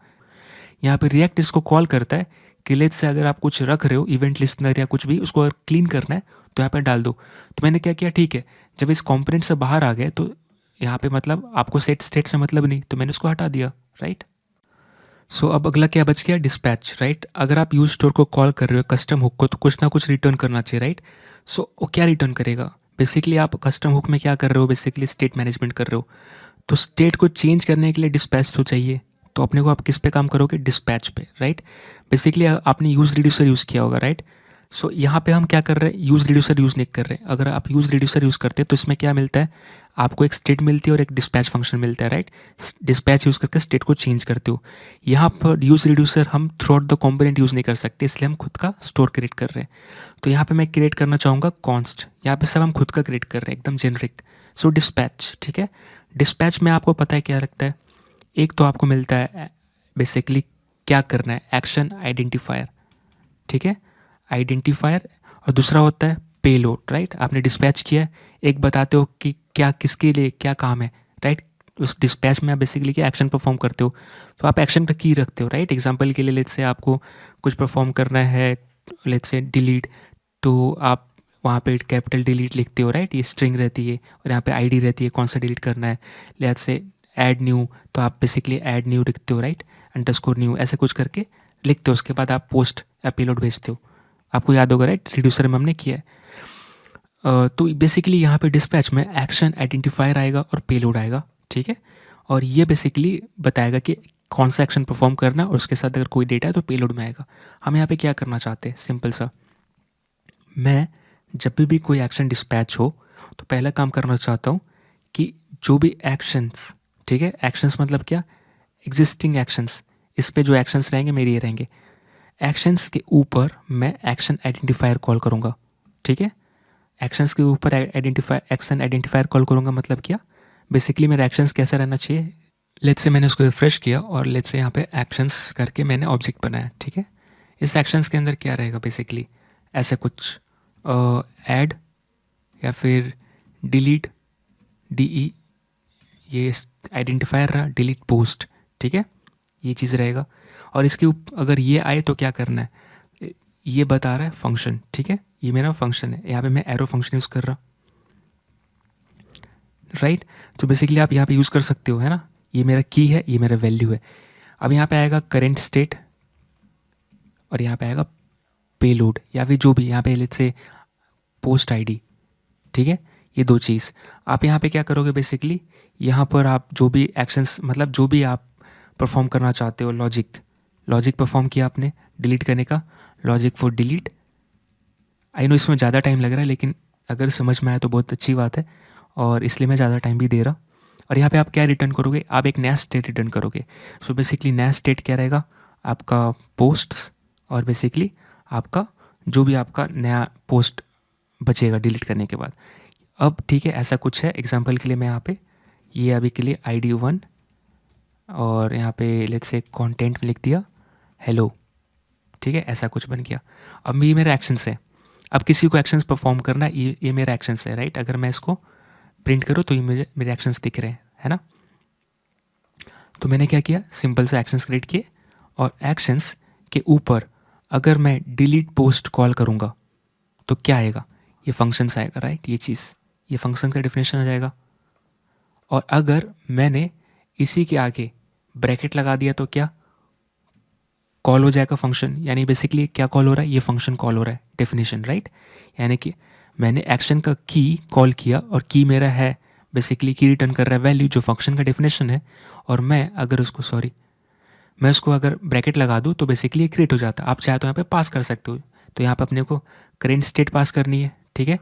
यहाँ पे रिएक्ट इसको कॉल करता है कि लेट्स से अगर आप कुछ रख रहे हो इवेंट लिसनर या कुछ भी, उसको अगर क्लीन करना है तो यहाँ पे डाल दो। तो मैंने क्या किया, ठीक है, जब इस कंपोनेंट से बाहर आ गए तो यहाँ पे मतलब आपको सेट स्टेट से मतलब नहीं, तो मैंने उसको हटा दिया, राइट। सो अब अगला क्या बच गया, डिस्पैच, राइट। अगर आप यूज स्टोर को कॉल कर रहे हो कस्टम हुक को, तो कुछ ना कुछ रिटर्न करना चाहिए, राइट। सो वो क्या रिटर्न करेगा, बेसिकली आप कस्टम हुक में क्या कर रहे हो, बेसिकली स्टेट मैनेजमेंट कर रहे हो। तो स्टेट को चेंज करने के लिए डिस्पैच तो चाहिए, तो अपने को आप किस पे काम करोगे, डिस्पैच पे, राइट। बेसिकली आपने यूज़ रिड्यूसर यूज़ किया होगा, राइट। सो यहाँ पे हम क्या कर रहे हैं, यूज़ रिड्यूसर यूज़ नहीं कर रहे हैं। अगर आप यूज़ रिड्यूसर यूज़ करते हैं तो इसमें क्या मिलता है, आपको एक स्टेट मिलती है और एक डिस्पैच फंक्शन मिलता है, राइट। डिस्पैच यूज़ करके स्टेट को चेंज करते हो। यहाँ पर यूज़ रिड्यूसर हम through out the component use नहीं कर सकते, इसलिए हम खुद का स्टोर क्रिएट कर रहे हैं। तो यहाँ पे मैं क्रिएट करना चाहूँगा कॉन्स्ट, यहाँ पे सब हम खुद का क्रिएट कर रहे हैं, एकदम जेनरिक। सो डिस्पैच, ठीक है। डिस्पैच में आपको पता है क्या रखता है, एक तो आपको मिलता है बेसिकली क्या करना है, एक्शन आइडेंटिफायर, ठीक है, आइडेंटिफायर। और दूसरा होता है पेलोड, राइट। आपने डिस्पैच किया है, एक बताते हो कि क्या किसके लिए क्या काम है, राइट। उस डिस्पैच में आप बेसिकली क्या एक्शन परफॉर्म करते हो, तो आप एक्शन का की रखते हो, राइट। एग्जांपल के लिए लेट्स से आपको कुछ परफॉर्म करना है, लेट्स से डिलीट, तो आप वहाँ पे कैपिटल डिलीट लिखते हो, राइट। ये स्ट्रिंग रहती है और यहाँ पे आईडी रहती है कौन सा डिलीट करना है। लेट्स से ऐड न्यू, तो आप बेसिकली ऐड न्यू लिखते हो, राइट, अंडरस्कोर न्यू, ऐसे कुछ करके लिखते हो। उसके बाद आप पोस्ट या पेलोड भेजते हो, आपको याद होगा, राइट, रिड्यूसर में हमने किया है। तो बेसिकली यहाँ पे डिस्पैच में एक्शन आइडेंटिफायर आएगा और पेलोड आएगा, ठीक है। और ये बेसिकली बताएगा कि कौन सा एक्शन परफॉर्म करना है और उसके साथ अगर कोई डेटा है तो पेलोड में आएगा। हम यहाँ पे क्या करना चाहते हैं, सिंपल सा, मैं जब भी कोई एक्शन डिस्पैच हो तो पहला काम करना चाहता हूँ कि जो भी एक्शंस, ठीक है, एक्शंस मतलब क्या, एग्जिस्टिंग एक्शंस, इस पे जो एक्शंस रहेंगे मेरे ये रहेंगे। एक्शंस के ऊपर मैं एक्शन आइडेंटिफायर कॉल करूँगा, ठीक है। एक्शंस के ऊपर एक्शन आइडेंटिफायर कॉल करूँगा मतलब क्या, बेसिकली मेरा एक्शंस कैसा रहना चाहिए। लेट्स से मैंने उसको रिफ्रेश किया और लेट्स से यहाँ पे एक्शंस करके मैंने ऑब्जेक्ट बनाया, ठीक है। इस एक्शंस के अंदर क्या रहेगा, बेसिकली ऐसे कुछ ऐड या फिर डिलीट, DE, ये आइडेंटिफायर रहा, डिलीट पोस्ट, ठीक है, ये चीज़ रहेगा। और इसके अगर ये आए तो क्या करना है, ये बता रहा है फंक्शन, ठीक है, ये मेरा फंक्शन है, यहाँ पे मैं एरो फंक्शन यूज़ कर रहा, राइट। तो बेसिकली आप यहाँ पे यूज़ कर सकते हो, है ना, ये मेरा की है, ये मेरा वैल्यू है। अब यहाँ पे आएगा करेंट स्टेट और यहाँ पे आएगा पेलोड या फिर जो भी यहाँ पे लेट्स से पोस्ट आईडी, ठीक है, ये दो चीज़। आप यहाँ पे क्या करोगे, बेसिकली यहाँ पर आप जो भी एक्शंस मतलब जो भी आप परफॉर्म करना चाहते हो, लॉजिक परफॉर्म किया आपने डिलीट करने का, logic for delete. I know इसमें ज़्यादा टाइम लग रहा है, लेकिन अगर समझ में आए तो बहुत अच्छी बात है, और इसलिए मैं ज़्यादा टाइम भी दे रहा। और यहाँ पे आप क्या रिटर्न करोगे, आप एक नया स्टेट रिटर्न करोगे। सो बेसिकली नया स्टेट क्या रहेगा, आपका पोस्ट्स, और बेसिकली आपका जो भी आपका नया पोस्ट बचेगा डिलीट करने के बाद। अब ठीक है, ऐसा कुछ है, एग्जांपल के लिए मैं यहाँ पे ये अभी के लिए ID1 और यहाँ पे लेट्स से कंटेंट में लिख दिया हेलो, ठीक है, ऐसा कुछ बन गया। अब ये मेरा एक्शंस है, अब किसी को एक्शंस परफॉर्म करना है, ये मेरा एक्शंस है, राइट। अगर मैं इसको प्रिंट करूँ तो ये मुझे मेरे एक्शंस दिख रहे हैं, है ना। तो मैंने क्या किया, सिंपल से एक्शंस क्रिएट किए और एक्शंस के ऊपर अगर मैं डिलीट पोस्ट कॉल करूँगा तो क्या आएगा, ये फंक्शंस आएगा, राइट, ये चीज़, ये फंक्शन का डेफिनेशन आ जाएगा। और अगर मैंने इसी के आगे ब्रैकेट लगा दिया तो क्या कॉल हो जाएगा फंक्शन, यानी बेसिकली क्या कॉल हो रहा है, ये फंक्शन कॉल हो रहा है, डेफिनेशन, राइट। यानी कि मैंने एक्शन का की कॉल किया और की मेरा है बेसिकली की रिटर्न कर रहा है वैल्यू जो फंक्शन का डेफिनेशन है। और मैं अगर उसको मैं उसको अगर ब्रैकेट लगा दूँ तो बेसिकली ये क्रिएट हो जाता है। आप चाहे तो यहाँ पे पास कर सकते हो, तो यहाँ पे अपने को करेंट स्टेट पास करनी है, ठीक है,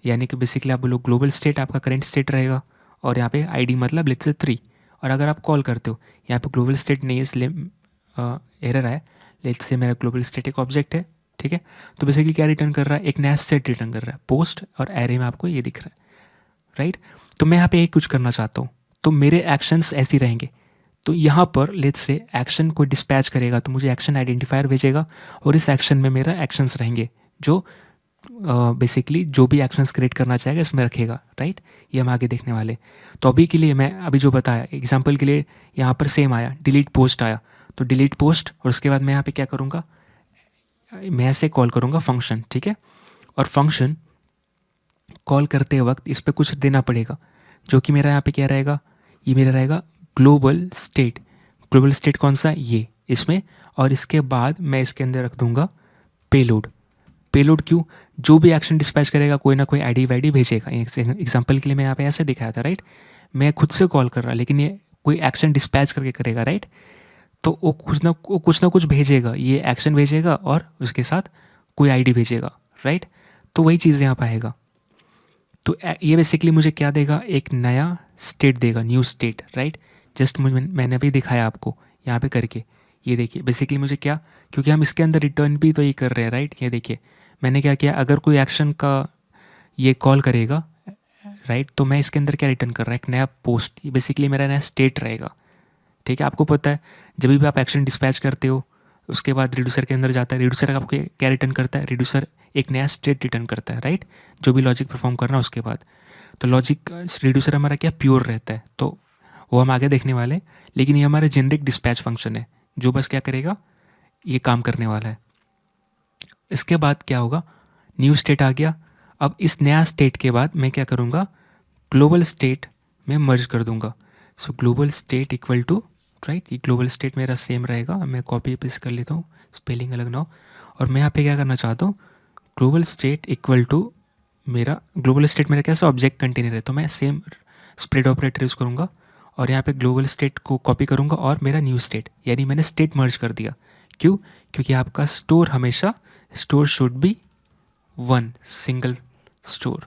यानी कि बेसिकली आप बोलो ग्लोबल स्टेट आपका करेंट स्टेट रहेगा और यहाँ पे ID मतलब लेट्स से 3। और अगर आप कॉल करते हो यहाँ पे ग्लोबल स्टेट नहीं है इसलिए एरर है, लेट्स से मेरा ग्लोबल स्टेट एक ऑब्जेक्ट है, ठीक है। तो बेसिकली क्या रिटर्न कर रहा है, एक नया स्टेट रिटर्न कर रहा है, पोस्ट, और एरे में आपको ये दिख रहा है, राइट। तो मैं यहाँ पे एक कुछ करना चाहता हूँ, तो मेरे एक्शंस ऐसे रहेंगे। तो यहाँ पर लेट्स से एक्शन को डिस्पैच करेगा तो मुझे एक्शन आइडेंटिफायर भेजेगा और इस एक्शन में मेरा एक्शंस रहेंगे जो बेसिकली जो भी एक्शंस क्रिएट करना चाहेगा इसमें रखेगा, राइट। ये हम आगे देखने वाले। तो अभी के लिए मैं अभी जो बताया एग्जांपल के लिए यहाँ पर सेम आया, डिलीट पोस्ट आया, तो डिलीट पोस्ट और उसके बाद मैं यहाँ पे क्या करूँगा, मैं ऐसे कॉल करूँगा फंक्शन, ठीक है। और फंक्शन कॉल करते वक्त इस पर कुछ देना पड़ेगा, जो कि मेरा यहाँ पे क्या रहेगा, ये मेरा रहेगा ग्लोबल स्टेट। ग्लोबल स्टेट कौन सा, ये इसमें, और इसके बाद मैं इसके अंदर रख दूंगा पेलोड। पेलोड क्यों, जो भी एक्शन डिस्पैच करेगा कोई ना कोई ID वाईडी भेजेगा। एग्जांपल के लिए मैं यहाँ पे ऐसे दिखाया था, राइट। मैं खुद से कॉल कर रहा, लेकिन ये कोई एक्शन डिस्पैच करके करेगा, राइट। तो वो कुछ ना कुछ भेजेगा, ये एक्शन भेजेगा और उसके साथ कोई आईडी भेजेगा, राइट। तो वही चीज़ यहाँ पर आएगा। तो ये बेसिकली मुझे क्या देगा, एक नया स्टेट देगा, न्यू स्टेट, राइट। जस्ट मैंने अभी दिखाया आपको यहाँ पे करके, ये देखिए बेसिकली मुझे क्या, क्योंकि हम इसके अंदर रिटर्न भी तो ये कर रहे हैं, राइट। ये देखिए मैंने क्या किया, अगर कोई एक्शन का ये कॉल करेगा, राइट, तो मैं इसके अंदर क्या रिटर्न कर रहा है, एक नया पोस्ट, ये बेसिकली मेरा नया स्टेट रहेगा, ठीक है। आपको पता है जब भी आप एक्शन डिस्पैच करते हो उसके बाद रिड्यूसर के अंदर जाता है, रिड्यूसर आपको क्या रिटर्न करता है, रिड्यूसर एक नया स्टेट रिटर्न करता है, राइट, जो भी लॉजिक परफॉर्म करना है उसके बाद। तो लॉजिक रिड्यूसर हमारा क्या प्योर रहता है, तो वो हम आगे देखने वाले हैं। लेकिन ये हमारा जेनरिक डिस्पैच फंक्शन है जो बस क्या करेगा, ये काम करने वाला है। इसके बाद क्या होगा, न्यू स्टेट आ गया। अब इस नया स्टेट के बाद मैं क्या करूँगा, ग्लोबल स्टेट में मर्ज कर दूंगा। So global state equal to, right, ये ग्लोबल स्टेट मेरा सेम रहेगा, मैं कॉपी पेस्ट कर लेता हूँ, स्पेलिंग अलग ना हो। और मैं यहाँ पे क्या करना चाहता हूँ, ग्लोबल स्टेट इक्वल टू मेरा ग्लोबल स्टेट मेरा कैसा ऑब्जेक्ट कंटेनर है, तो मैं सेम स्प्रेड ऑपरेटर यूज़ करूँगा और यहाँ पे ग्लोबल स्टेट को कॉपी करूँगा और मेरा न्यू स्टेट, यानी मैंने स्टेट मर्ज कर दिया। क्यों, क्योंकि आपका स्टोर हमेशा, store should be one single store,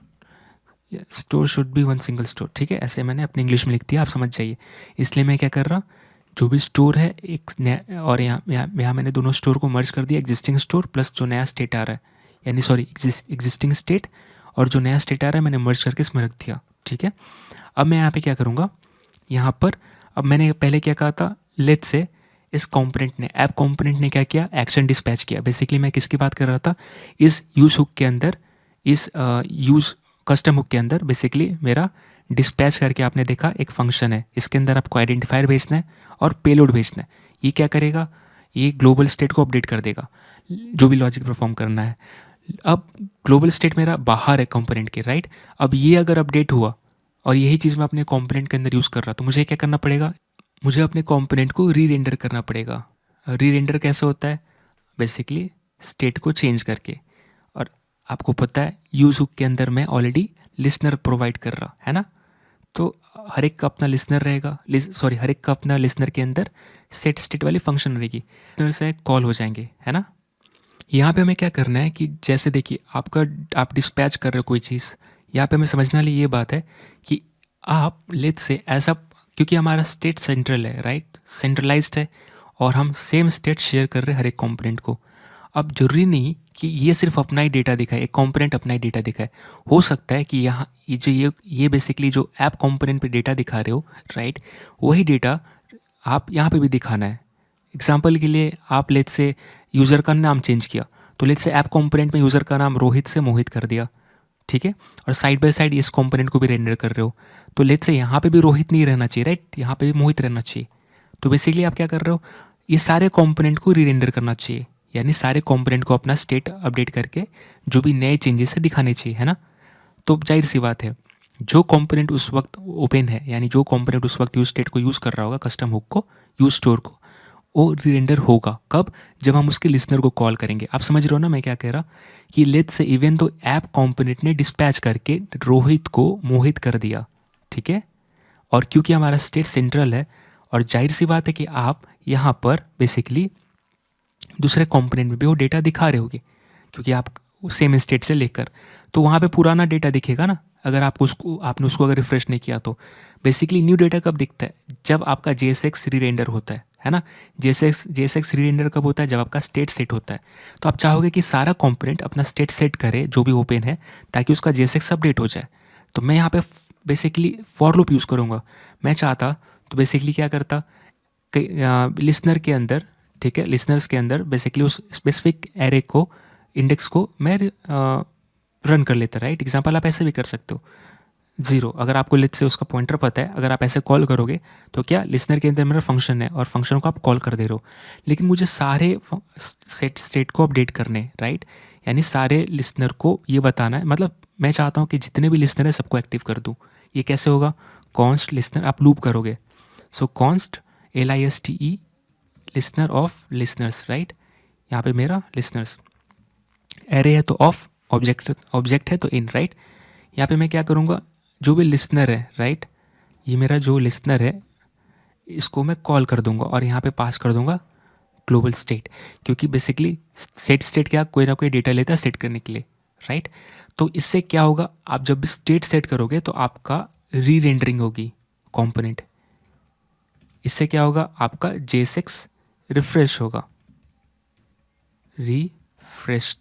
store should be one single store, ठीक है। ऐसे मैंने अपनी इंग्लिश में लिख दिया, आप समझ जाइए। इसलिए मैं क्या कर रहा, जो भी स्टोर है एक नया, और यहाँ मैंने दोनों स्टोर को मर्ज कर दिया, एग्जिस्टिंग स्टोर प्लस जो नया स्टेट आ रहा है, यानी सॉरी एग्जिस्टिंग स्टेट और जो नया स्टेट आ रहा है मैंने मर्ज करके इसमें रख दिया, ठीक है। अब मैं यहाँ पे क्या करूँगा, यहाँ पर अब मैंने पहले क्या कहा था, लेट्स से इस कंपोनेंट ने, ऐप कंपोनेंट ने क्या किया, एक्शन डिस्पैच किया। बेसिकली मैं किसकी बात कर रहा था, इस यूज हुक के अंदर, इस यूज कस्टम हुक के अंदर बेसिकली मेरा डिस्पैच करके आपने देखा एक फंक्शन है, इसके अंदर आपको आइडेंटिफायर भेजना है और पेलोड भेजना है। ये क्या करेगा, ये ग्लोबल स्टेट को अपडेट कर देगा, जो भी लॉजिक परफॉर्म करना है। अब ग्लोबल स्टेट मेरा बाहर है कंपोनेंट के, राइट। अब ये अगर अपडेट हुआ और यही चीज़ मैं अपने कंपोनेंट के अंदर यूज़ कर रहा, तो मुझे क्या करना पड़ेगा, मुझे अपने कंपोनेंट को री रेंडर करना पड़ेगा। री रेंडर कैसे होता है, बेसिकली स्टेट को चेंज करके। और आपको पता है यूज हुक के अंदर मैं ऑलरेडी लिसनर प्रोवाइड कर रहा है ना, तो हर एक का अपना लिसनर रहेगा, सॉरी हर एक का अपना लिसनर के अंदर सेट स्टेट वाली फंक्शन रहेगी, लिसनर से कॉल हो जाएंगे, है ना। यहाँ पे हमें क्या करना है कि जैसे देखिए आप डिस्पैच कर रहे हो कोई चीज़, यहाँ पे हमें समझने वाली ये बात है कि आप लेट से ऐसा, क्योंकि हमारा स्टेट सेंट्रल है, राइट, सेंट्रलाइज्ड है, और हम सेम स्टेट शेयर कर रहे हैं हर एक कंपोनेंट को। अब जरूरी नहीं कि ये सिर्फ अपना ही डेटा दिखाए, एक कंपोनेंट अपना ही डेटा दिखाए। हो सकता है कि यहाँ ये बेसिकली जो ऐप कंपोनेंट पे डेटा दिखा रहे हो, राइट, वही डेटा आप यहाँ पे भी दिखाना है। एग्जाम्पल के लिए आप लेट से यूज़र का नाम चेंज किया, तो लेट से ऐप कंपोनेंट में यूज़र का नाम रोहित से मोहित कर दिया, ठीक है, और साइड बाय साइड इस कंपोनेंट को भी रेंडर कर रहे हो, तो लेट से यहाँ पे भी रोहित नहीं रहना चाहिए, राइट, यहाँ पे भी मोहित रहना चाहिए। तो बेसिकली आप क्या कर रहे हो, ये सारे कंपोनेंट को री रेंडर करना चाहिए, यानी सारे कंपोनेंट को अपना स्टेट अपडेट करके जो भी नए चेंजेस है दिखाने चाहिए, है ना। तो जाहिर सी बात है, जो कंपोनेंट उस वक्त ओपन है, यानी जो कंपोनेंट उस वक्त यूज स्टेट को यूज़ कर रहा होगा, कस्टम हुक को, यूज स्टोर को, वो रीरेंडर होगा कब, जब हम उसके लिसनर को कॉल करेंगे। आप समझ रहे हो ना मैं क्या कह रहा, कि लेट्स से इवन तो ऐप कंपोनेंट ने डिस्पैच करके रोहित को मोहित कर दिया, ठीक है, और क्योंकि हमारा स्टेट सेंट्रल है, और जाहिर सी बात है कि आप यहाँ पर बेसिकली दूसरे कंपोनेंट में भी वो डेटा दिखा रहे होगे, क्योंकि आप सेम स्टेट से लेकर, तो वहाँ पे पुराना डेटा दिखेगा ना, अगर आपने उसको अगर रिफ्रेश नहीं किया तो। बेसिकली न्यू डेटा कब दिखता है, जब आपका JSX रीरेंडर होता है ना। JSX रीरेंडर कब होता है, जब आपका स्टेट सेट होता है। तो आप चाहोगे कि सारा कंपोनेंट अपना स्टेट सेट करे जो भी ओपन है, ताकि उसका JSX अपडेट हो जाए। तो मैं यहाँ पे बेसिकली फॉर लूप यूज़ करूँगा। मैं चाहता तो बेसिकली क्या करता, लिसनर के अंदर, ठीक है, लिसनर्स के अंदर बेसिकली उस स्पेसिफिक एरे को, इंडेक्स को मैं रन कर लेता, राइट। एग्जांपल आप ऐसे भी कर सकते हो, 0, अगर आपको लेट से उसका पॉइंटर पता है, अगर आप ऐसे कॉल करोगे तो क्या, लिसनर के अंदर मेरा फंक्शन है और फंक्शन को आप कॉल कर दे रहे हो, लेकिन मुझे सारे स्टेट को अपडेट करने, राइट, यानी सारे लिसनर को ये बताना है, मतलब मैं चाहता हूँ कि जितने भी लिसनर है सबको एक्टिव कर दूँ। ये कैसे होगा, कॉन्स्ट लिसनर आप लूप करोगे, सो const LISTE listener of listeners, right. यहाँ पे मेरा लिसनर्स एरे है तो ऑफ, ऑब्जेक्ट है तो इन, राइट। यहाँ पे मैं क्या करूँगा, जो भी लिसनर है, राइट, ये मेरा जो लिसनर है इसको मैं कॉल कर दूंगा और यहाँ पे पास कर दूंगा ग्लोबल स्टेट, क्योंकि बेसिकली सेट स्टेट क्या कोई ना कोई डेटा लेता है सेट करने के लिए, राइट। तो इससे क्या होगा, आप जब भी स्टेट सेट करोगे तो आपका री रेंडरिंग होगी कंपोनेंट। इससे क्या होगा, आपका JSX रिफ्रेश होगा, रिफ्रेश,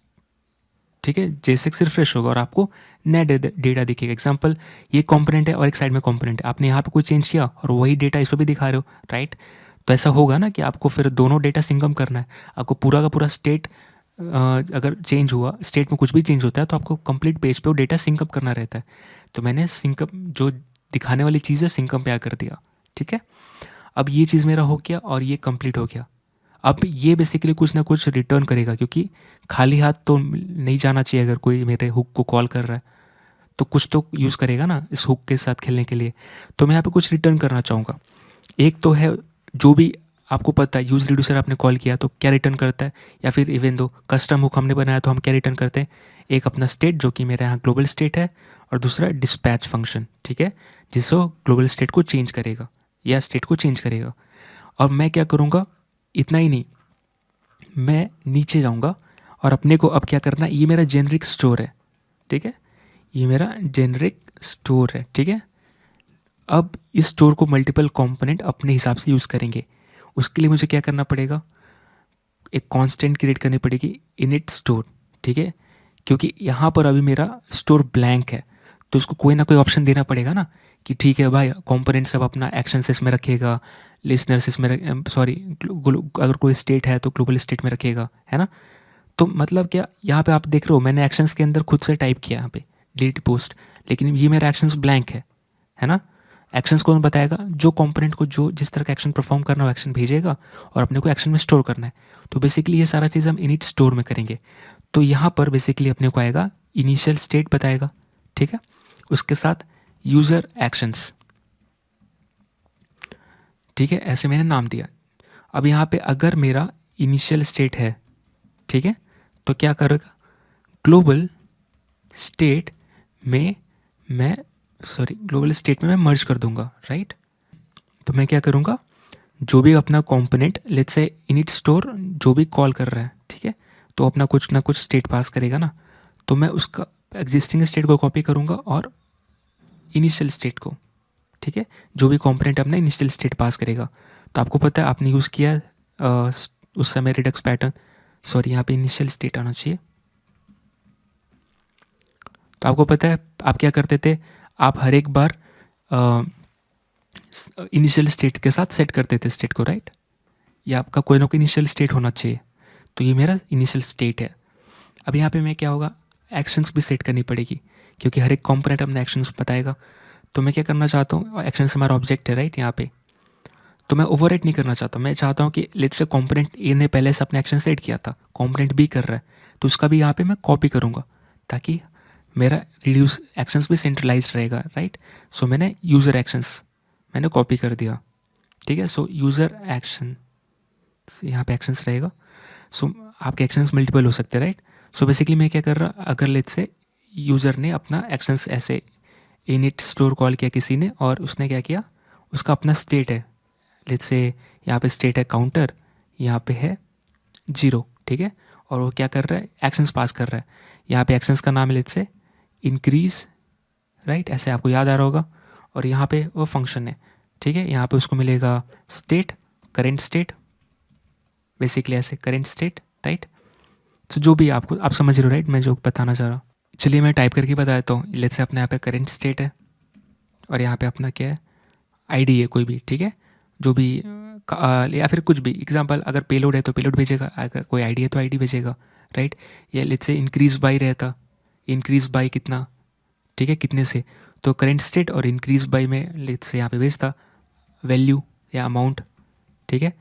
ठीक है। JSX रिफ्रेश होगा और आपको नया डेटा दिखेगा। एग्जांपल, ये कंपोनेंट है और एक साइड में कंपोनेंट है, आपने यहाँ पे कोई चेंज किया और वही डेटा इस पर भी दिखा रहे हो, राइट। तो ऐसा होगा ना कि आपको फिर दोनों डेटा सिंकअप करना है। आपको पूरा का पूरा स्टेट अगर चेंज हुआ, स्टेट में कुछ भी चेंज होता है तो आपको कंप्लीट पेज पे वो डेटा सिंकअप करना रहता है। तो मैंने सिंकअप जो दिखाने वाली चीज़ है सिंकअप पे आ कर दिया, ठीक है। अब ये चीज़ मेरा हो गया और ये कंप्लीट हो गया। अब ये बेसिकली कुछ ना कुछ रिटर्न करेगा, क्योंकि खाली हाथ तो नहीं जाना चाहिए। अगर कोई मेरे हुक को कॉल कर रहा है तो कुछ तो यूज़ करेगा ना इस हुक के साथ खेलने के लिए। तो मैं यहाँ पे कुछ रिटर्न करना चाहूँगा। एक तो है जो भी आपको पता है, यूज़ रिड्यूसर आपने कॉल किया तो क्या रिटर्न करता है, या फिर इवन दो कस्टम हुक हमने बनाया तो हम क्या रिटर्न करते हैं। एक अपना स्टेट जो कि मेरे यहाँ ग्लोबल स्टेट है, और दूसरा डिस्पैच फंक्शन, ठीक है, जिससे ग्लोबल स्टेट को चेंज करेगा या स्टेट को चेंज करेगा। और मैं क्या करूँगा, इतना ही नहीं, मैं नीचे जाऊँगा और अपने को अब क्या करना है, ये मेरा जेनरिक स्टोर है, ठीक है, ये मेरा जेनरिक स्टोर है, ठीक है। अब इस स्टोर को मल्टीपल कंपोनेंट अपने हिसाब से यूज़ करेंगे। उसके लिए मुझे क्या करना पड़ेगा, एक कांस्टेंट क्रिएट करनी पड़ेगी इनिट स्टोर, ठीक है, क्योंकि यहाँ पर अभी मेरा स्टोर ब्लैंक है। तो उसको कोई ना कोई ऑप्शन देना पड़ेगा ना कि ठीक है भाई, कंपोनेंट सब अपना एक्शंस इसमें रखेगा, लिसनर्स इसमें, सॉरी, अगर कोई स्टेट है तो ग्लोबल स्टेट में रखेगा, है ना। तो मतलब क्या, यहाँ पे आप देख रहे हो मैंने एक्शंस के अंदर खुद से टाइप किया यहाँ पे डिलीट पोस्ट, लेकिन ये मेरा एक्शंस ब्लैंक है ना। एक्शंस कौन बताएगा, जो कंपोनेंट को जो जिस तरह का एक्शन परफॉर्म करना है वो एक्शन भेजेगा और अपने को एक्शन में स्टोर करना है। तो बेसिकली ये सारा चीज़ हम इनिट स्टोर में करेंगे। तो यहाँ पर बेसिकली अपने को आएगा इनिशियल स्टेट बताएगा, ठीक है, उसके साथ यूज़र एक्शंस, ठीक है, ऐसे मैंने नाम दिया। अब यहाँ पे अगर मेरा इनिशियल स्टेट है, ठीक है, तो क्या करेगा, ग्लोबल स्टेट में मैं, सॉरी, ग्लोबल स्टेट में मैं मर्ज कर दूंगा, राइट। तो मैं क्या करूँगा, जो भी अपना component let's say init store जो भी कॉल कर रहा है, ठीक है, तो अपना कुछ ना कुछ स्टेट पास करेगा ना, तो मैं उसका एग्जिस्टिंग स्टेट को कॉपी करूँगा और इनिशियल स्टेट को, ठीक है, जो भी कंपोनेंट अपना इनिशियल स्टेट पास करेगा। तो आपको पता है आपने यूज़ किया उस समय रिडक्स पैटर्न, सॉरी यहाँ पे इनिशियल स्टेट आना चाहिए। तो आपको पता है आप क्या करते थे, आप हर एक बार इनिशियल स्टेट के साथ सेट करते थे स्टेट को, राइट। या आपका कोई ना कोई इनिशियल स्टेट होना चाहिए। तो ये मेरा इनिशियल स्टेट है। अब यहाँ पे मैं क्या होगा, एक्शंस भी सेट करनी पड़ेगी, क्योंकि हर एक कंपोनेंट अपने एक्शंस बताएगा। तो मैं क्या करना चाहता हूँ, एक्शंस हमारा ऑब्जेक्ट है, राइट, यहाँ पे। तो मैं ओवरराइट नहीं करना चाहता, मैं चाहता हूँ कि लेट्स से कंपोनेंट ए ने पहले से अपना एक्शन सेट किया था, कंपोनेंट बी कर रहा है, तो उसका भी यहाँ पे मैं कॉपी करूँगा, ताकि मेरा रिड्यूस एक्शंस भी सेंट्रलाइज रहेगा, राइट। सो मैंने यूज़र एक्शंस मैंने कॉपी कर दिया, ठीक है। सो यूज़र एक्शन, यहाँ पे एक्शंस रहेगा। सो आपके एक्शंस मल्टीपल हो सकते हैं, राइट। सो बेसिकली मैं क्या कर रहा, अगर लेट्स से यूज़र ने अपना एक्शंस ऐसे इनिट स्टोर कॉल किया किसी ने, और उसने क्या किया, उसका अपना स्टेट है, लेट्स से यहाँ पे स्टेट है काउंटर, यहाँ पे है 0, ठीक है, और वो क्या कर रहा है, एक्शंस पास कर रहा है। यहाँ पे एक्शंस का नाम है लेट्स से इंक्रीज, राइट, ऐसे आपको याद आ रहा होगा। और यहाँ पे वो फंक्शन है, ठीक है, यहाँ पे उसको मिलेगा स्टेट, करेंट स्टेट, बेसिकली ऐसे करेंट स्टेट, राइट। तो जो भी आपको, आप समझ रहे हो, राइट, मैं जो बताना चाह रहा हूँ। चलिए मैं टाइप करके बता देता हूँ। लेट्स से अपने यहाँ पे करेंट स्टेट है और यहाँ पे अपना क्या है, आईडी है कोई भी, ठीक है, जो भी या फिर कुछ भी एग्जांपल, अगर पेलोड है तो पेलोड भेजेगा, अगर कोई आईडी है तो आईडी भेजेगा, राइट। या लेट्स से इंक्रीज बाय रहता, इंक्रीज बाय कितना, ठीक है, कितने से, तो करेंट स्टेट और इंक्रीज बाय में लेट्स से यहाँ पे भेजता वैल्यू या अमाउंट, ठीक है,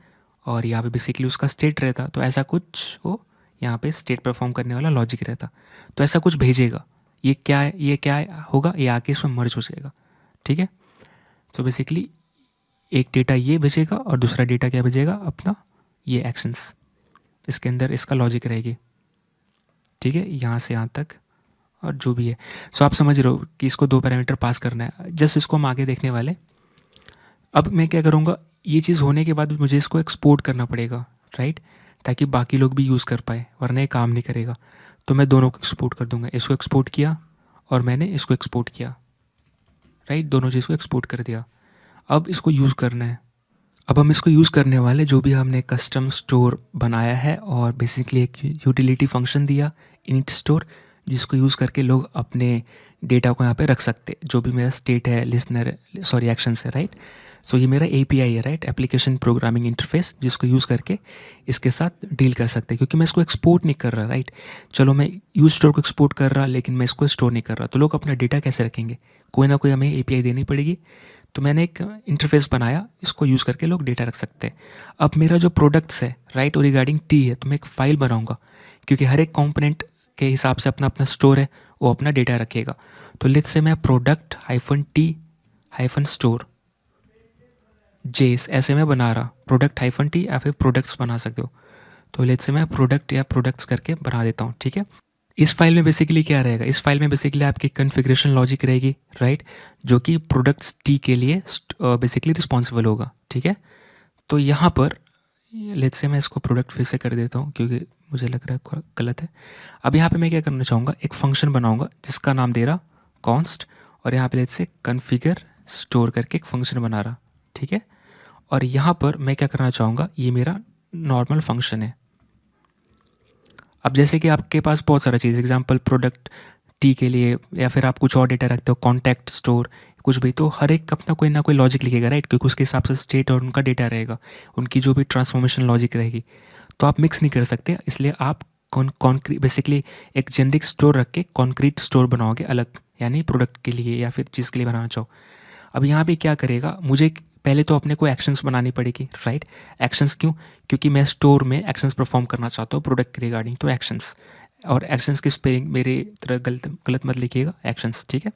और यहाँ पे बेसिकली उसका स्टेट रहता। तो ऐसा कुछ वो यहाँ पे स्टेट परफॉर्म करने वाला लॉजिक रहता, तो ऐसा कुछ भेजेगा। ये क्या है, ये क्या है, होगा, ये आके इसमें मर्ज हो जाएगा, ठीक है। तो बेसिकली एक डेटा ये भेजेगा और दूसरा डेटा क्या भेजेगा, अपना ये एक्शंस, इसके अंदर इसका लॉजिक रहेगी, ठीक है, यहाँ से यहाँ तक और जो भी है। सो आप समझ रहे हो कि इसको 2 पैरामीटर पास करना है। जस्ट इसको हम आगे देखने वाले, अब मैं क्या करूँगा, ये चीज़ होने के बाद मुझे इसको एक्सपोर्ट करना पड़ेगा, राइट, ताकि बाकी लोग भी यूज़ कर पाए, वरना ये काम नहीं करेगा। तो मैं दोनों को एक्सपोर्ट कर दूंगा, इसको एक्सपोर्ट किया और मैंने इसको एक्सपोर्ट किया, राइट, दोनों चीज़ को एक्सपोर्ट कर दिया। अब इसको यूज़ करना है। अब हम इसको यूज़ करने वाले जो भी हमने कस्टम स्टोर बनाया है और बेसिकली एक यूटिलिटी फंक्शन दिया इनिट स्टोर, जिसको यूज़ करके लोग अपने डेटा को यहाँ पे रख सकते, जो भी मेरा स्टेट है, लिसनर, सॉरी एक्शंस है, राइट। सो ये मेरा एपीआई है, राइट, एप्लीकेशन प्रोग्रामिंग इंटरफेस, जिसको यूज़ करके इसके साथ डील कर सकते हैं, क्योंकि मैं इसको एक्सपोर्ट नहीं कर रहा, राइट। चलो मैं यूज स्टोर को एक्सपोर्ट कर रहा, लेकिन मैं इसको स्टोर नहीं कर रहा, तो लोग अपना डेटा कैसे रखेंगे, कोई ना कोई हमें एपीआई देनी पड़ेगी। तो मैंने एक इंटरफेस बनाया, इसको यूज़ करके लोग डेटा रख सकते हैं। अब मेरा जो प्रोडक्ट्स है, राइट, और रिगार्डिंग टी है, तो मैं एक फ़ाइल बनाऊंगा, क्योंकि हर एक कंपोनेंट के हिसाब से अपना अपना स्टोर है, वो अपना डेटा रखेगा। तो लेट्स से मैं प्रोडक्ट -t-स्टोर जेस ऐसे मैं बना रहा, प्रोडक्ट -t या फिर प्रोडक्ट्स बना सकते हो। तो लेट्स से मैं प्रोडक्ट या प्रोडक्ट्स करके बना देता हूँ, ठीक है। इस फाइल में बेसिकली क्या रहेगा, इस फाइल में बेसिकली आपकी कन्फिग्रेशन लॉजिक रहेगी, राइट, जो कि प्रोडक्ट्स टी के लिए बेसिकली रिस्पॉन्सिबल होगा, ठीक है। तो यहाँ पर लेट्स से मैं इसको प्रोडक्ट फिर से कर देता हूँ, क्योंकि मुझे लग रहा है गलत है। अब यहाँ पे मैं क्या करना चाहूँगा, एक फंक्शन बनाऊँगा जिसका नाम दे रहा कॉन्स्ट, और यहाँ पे लेट्स से कन्फिगर स्टोर करके एक फंक्शन बना रहा, ठीक है। और यहाँ पर मैं क्या करना चाहूँगा, ये मेरा नॉर्मल फंक्शन है। अब जैसे कि आपके पास बहुत सारा चीज़, एग्जांपल प्रोडक्ट टी के लिए, या फिर आप कुछ और डेटा रखते हो, कॉन्टैक्ट स्टोर, कुछ भी, तो हर एक अपना कोई ना कोई लॉजिक लिखेगा, राइट, क्योंकि उसके हिसाब से स्टेट और उनका डेटा रहेगा, उनकी जो भी ट्रांसफॉर्मेशन लॉजिक रहेगी। तो आप मिक्स नहीं कर सकते, इसलिए आप कॉन्क्रीट बेसिकली एक जेनरिक स्टोर रख के कॉन्क्रीट स्टोर बनाओगे अलग, यानी प्रोडक्ट के लिए या फिर चीज़ के लिए बनाना चाहो। अब यहाँ पे क्या करेगा, मुझे पहले तो अपने को एक्शंस बनानी पड़ेगी, राइट। एक्शंस क्यों, क्योंकि मैं स्टोर में एक्शंस परफॉर्म करना चाहता हूँ प्रोडक्ट के रिगार्डिंग, तो एक्शंस, और एक्शंस की स्पेलिंग मेरे तरह गलत मत लिखिएगा, एक्शंस, ठीक है।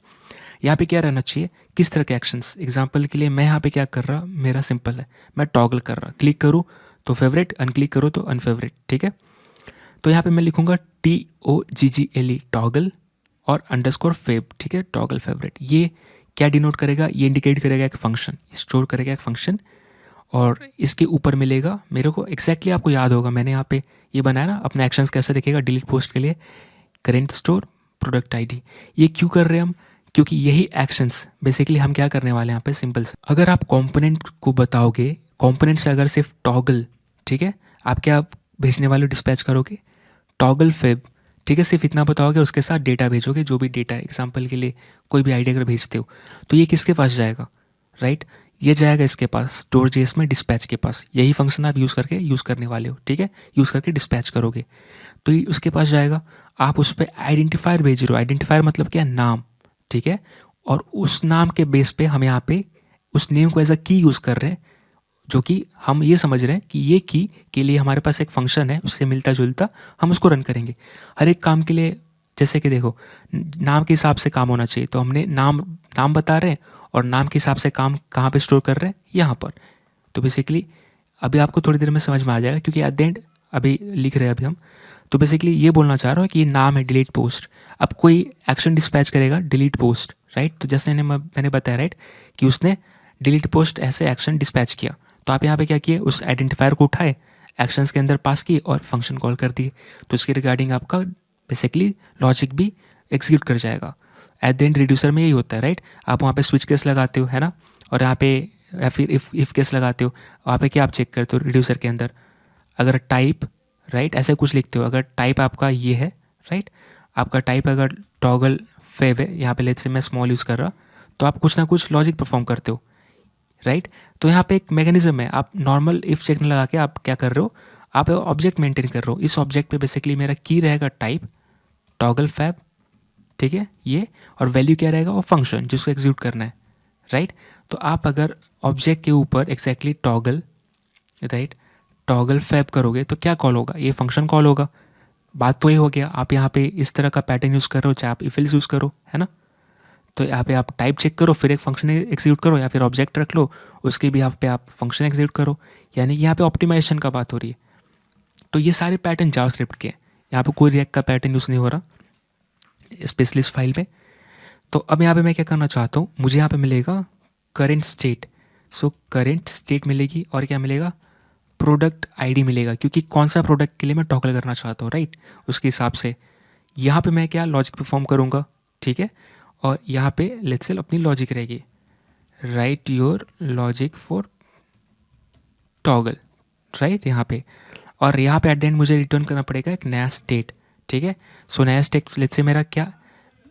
यहाँ पे क्या रहना चाहिए, किस तरह के एक्शंस, एग्जांपल के लिए मैं यहाँ पे क्या कर रहा, मेरा सिंपल है, मैं टॉगल कर रहा, क्लिक करूँ तो फेवरेट, अनक्लिक करूँ तो अनफेवरेट, ठीक है। तो यहाँ पे मैं लिखूँगा TOGGLE टॉगल और _फेव, ठीक है, टॉगल फेवरेट। ये क्या डिनोट करेगा, ये इंडिकेट करेगा एक फंक्शन, स्टोर करेगा एक फंक्शन, और इसके ऊपर मिलेगा मेरे को एग्जैक्टली आपको याद होगा मैंने यहाँ पे ये बनाया ना, अपना एक्शंस कैसे दिखेगा डिलीट पोस्ट के लिए, करेंट स्टोर प्रोडक्ट आईडी। ये क्यों कर रहे हैं हम, क्योंकि यही एक्शंस बेसिकली हम क्या करने वाले हैं यहाँ पे, सिंपल से अगर आप कंपोनेंट को बताओगे, कंपोनेंट से अगर सिर्फ टॉगल, ठीक है, आप क्या भेजने वाले डिस्पैच करोगे, टॉगल फेब, ठीक है, सिर्फ इतना बताओगे, उसके साथ डेटा भेजोगे, जो भी डेटा, एग्जांपल के लिए कोई भी आईडी अगर भेजते हो, तो ये किसके पास जाएगा, राइट, ये जाएगा इसके पास, स्टोर जेएस में डिस्पैच के पास। यही फंक्शन आप यूज़ करने वाले हो, ठीक है, यूज़ करके डिस्पैच करोगे, तो ये उसके पास जाएगा। आप उस पर आइडेंटिफायर भेज रहे हो, आइडेंटिफायर मतलब क्या, नाम, ठीक है, और उस नाम के बेस पे हम यहाँ पे उस नेम को एज अ की यूज़ कर रहे हैं, जो कि हम ये समझ रहे हैं कि ये की के लिए हमारे पास एक फंक्शन है, उससे मिलता जुलता, हम उसको रन करेंगे हर एक काम के लिए। जैसे कि देखो, नाम के हिसाब से काम होना चाहिए, तो हमने नाम बता रहे हैं, और नाम के हिसाब से काम कहाँ पे स्टोर कर रहे हैं, यहाँ पर। तो बेसिकली अभी आपको थोड़ी देर में समझ में आ जाएगा, क्योंकि एट द एंड अभी लिख रहे हैं अभी हम। तो बेसिकली ये बोलना चाह रहा हूँ कि ये नाम है डिलीट पोस्ट। अब कोई एक्शन डिस्पैच करेगा डिलीट पोस्ट, राइट, तो जैसे मैंने बताया, राइट, कि उसने डिलीट पोस्ट ऐसे एक्शन डिस्पैच किया, तो आप यहाँ पे क्या किए, उस आइडेंटिफायर को उठाए, एक्शंस के अंदर पास किए और फंक्शन कॉल कर दिए, तो इसके रिगार्डिंग आपका बेसिकली लॉजिक भी एग्जीक्यूट कर जाएगा। एट द एंड रिड्यूसर में यही होता है, राइट, आप वहाँ पे स्विच केस लगाते हो, है ना, और यहाँ पे या फिर इफ़ केस लगाते हो, वहाँ पे क्या आप चेक करते हो रिड्यूसर के अंदर, अगर टाइप, राइट, ऐसे कुछ लिखते हो, अगर टाइप आपका ये है, राइट, आपका टाइप अगर टॉगल फेव है, यहाँ पे लेट्स से मैं स्मॉल यूज़ कर रहा, तो आप कुछ ना कुछ लॉजिक परफॉर्म करते हो, राइट। तो यहाँ पे एक मैकेनिज्म है, आप नॉर्मल इफ़ चेक लगा के आप क्या कर रहे हो, आप ऑब्जेक्ट मेंटेन कर रहे हो, इस ऑब्जेक्ट पे बेसिकली मेरा की रहेगा टाइप टॉगल फैब, ठीक है, ये, और वैल्यू क्या रहेगा, वो फंक्शन जिसको एग्जीक्यूट करना है, राइट। तो आप अगर ऑब्जेक्ट के ऊपर exactly toggle, right, toggle fab करोगे तो क्या कॉल होगा, ये फंक्शन कॉल होगा। बात तो ये हो गया, आप यहाँ पे इस तरह का पैटर्न यूज़ कर रहे हो, चाहे आप इफ एल्स यूज़ करो, है ना। तो यहाँ पे आप टाइप चेक करो, फिर एक फंक्शन एग्जीक्यूट करो, या फिर ऑब्जेक्ट रख लो, उसके भी पे आप फंक्शन एग्जीक्यूट करो, यानी यहाँ पे ऑप्टिमाइजेशन का बात हो रही है। तो ये सारे पैटर्न जावास्क्रिप्ट के हैं, यहाँ पे कोई रिएक्ट का पैटर्न यूज़ नहीं हो रहा स्पेशली इस फाइल में। तो अब यहाँ पे मैं क्या करना चाहता हूँ, मुझे यहाँ पे मिलेगा करेंट स्टेट, सो करेंट स्टेट मिलेगी और क्या मिलेगा, प्रोडक्ट आईडी मिलेगा, क्योंकि कौन सा प्रोडक्ट के लिए मैं टॉगल करना चाहता हूँ, राइट। उसके हिसाब से यहाँ पे मैं क्या लॉजिक परफॉर्म करूँगा, ठीक है। और यहाँ पे लेट्स से अपनी लॉजिक रहेगी, right your logic for toggle, right यहाँ पे। और यहाँ पे एट द एंड मुझे रिटर्न करना पड़ेगा एक नया स्टेट, ठीक है। सो नया स्टेट लेट्स से मेरा क्या,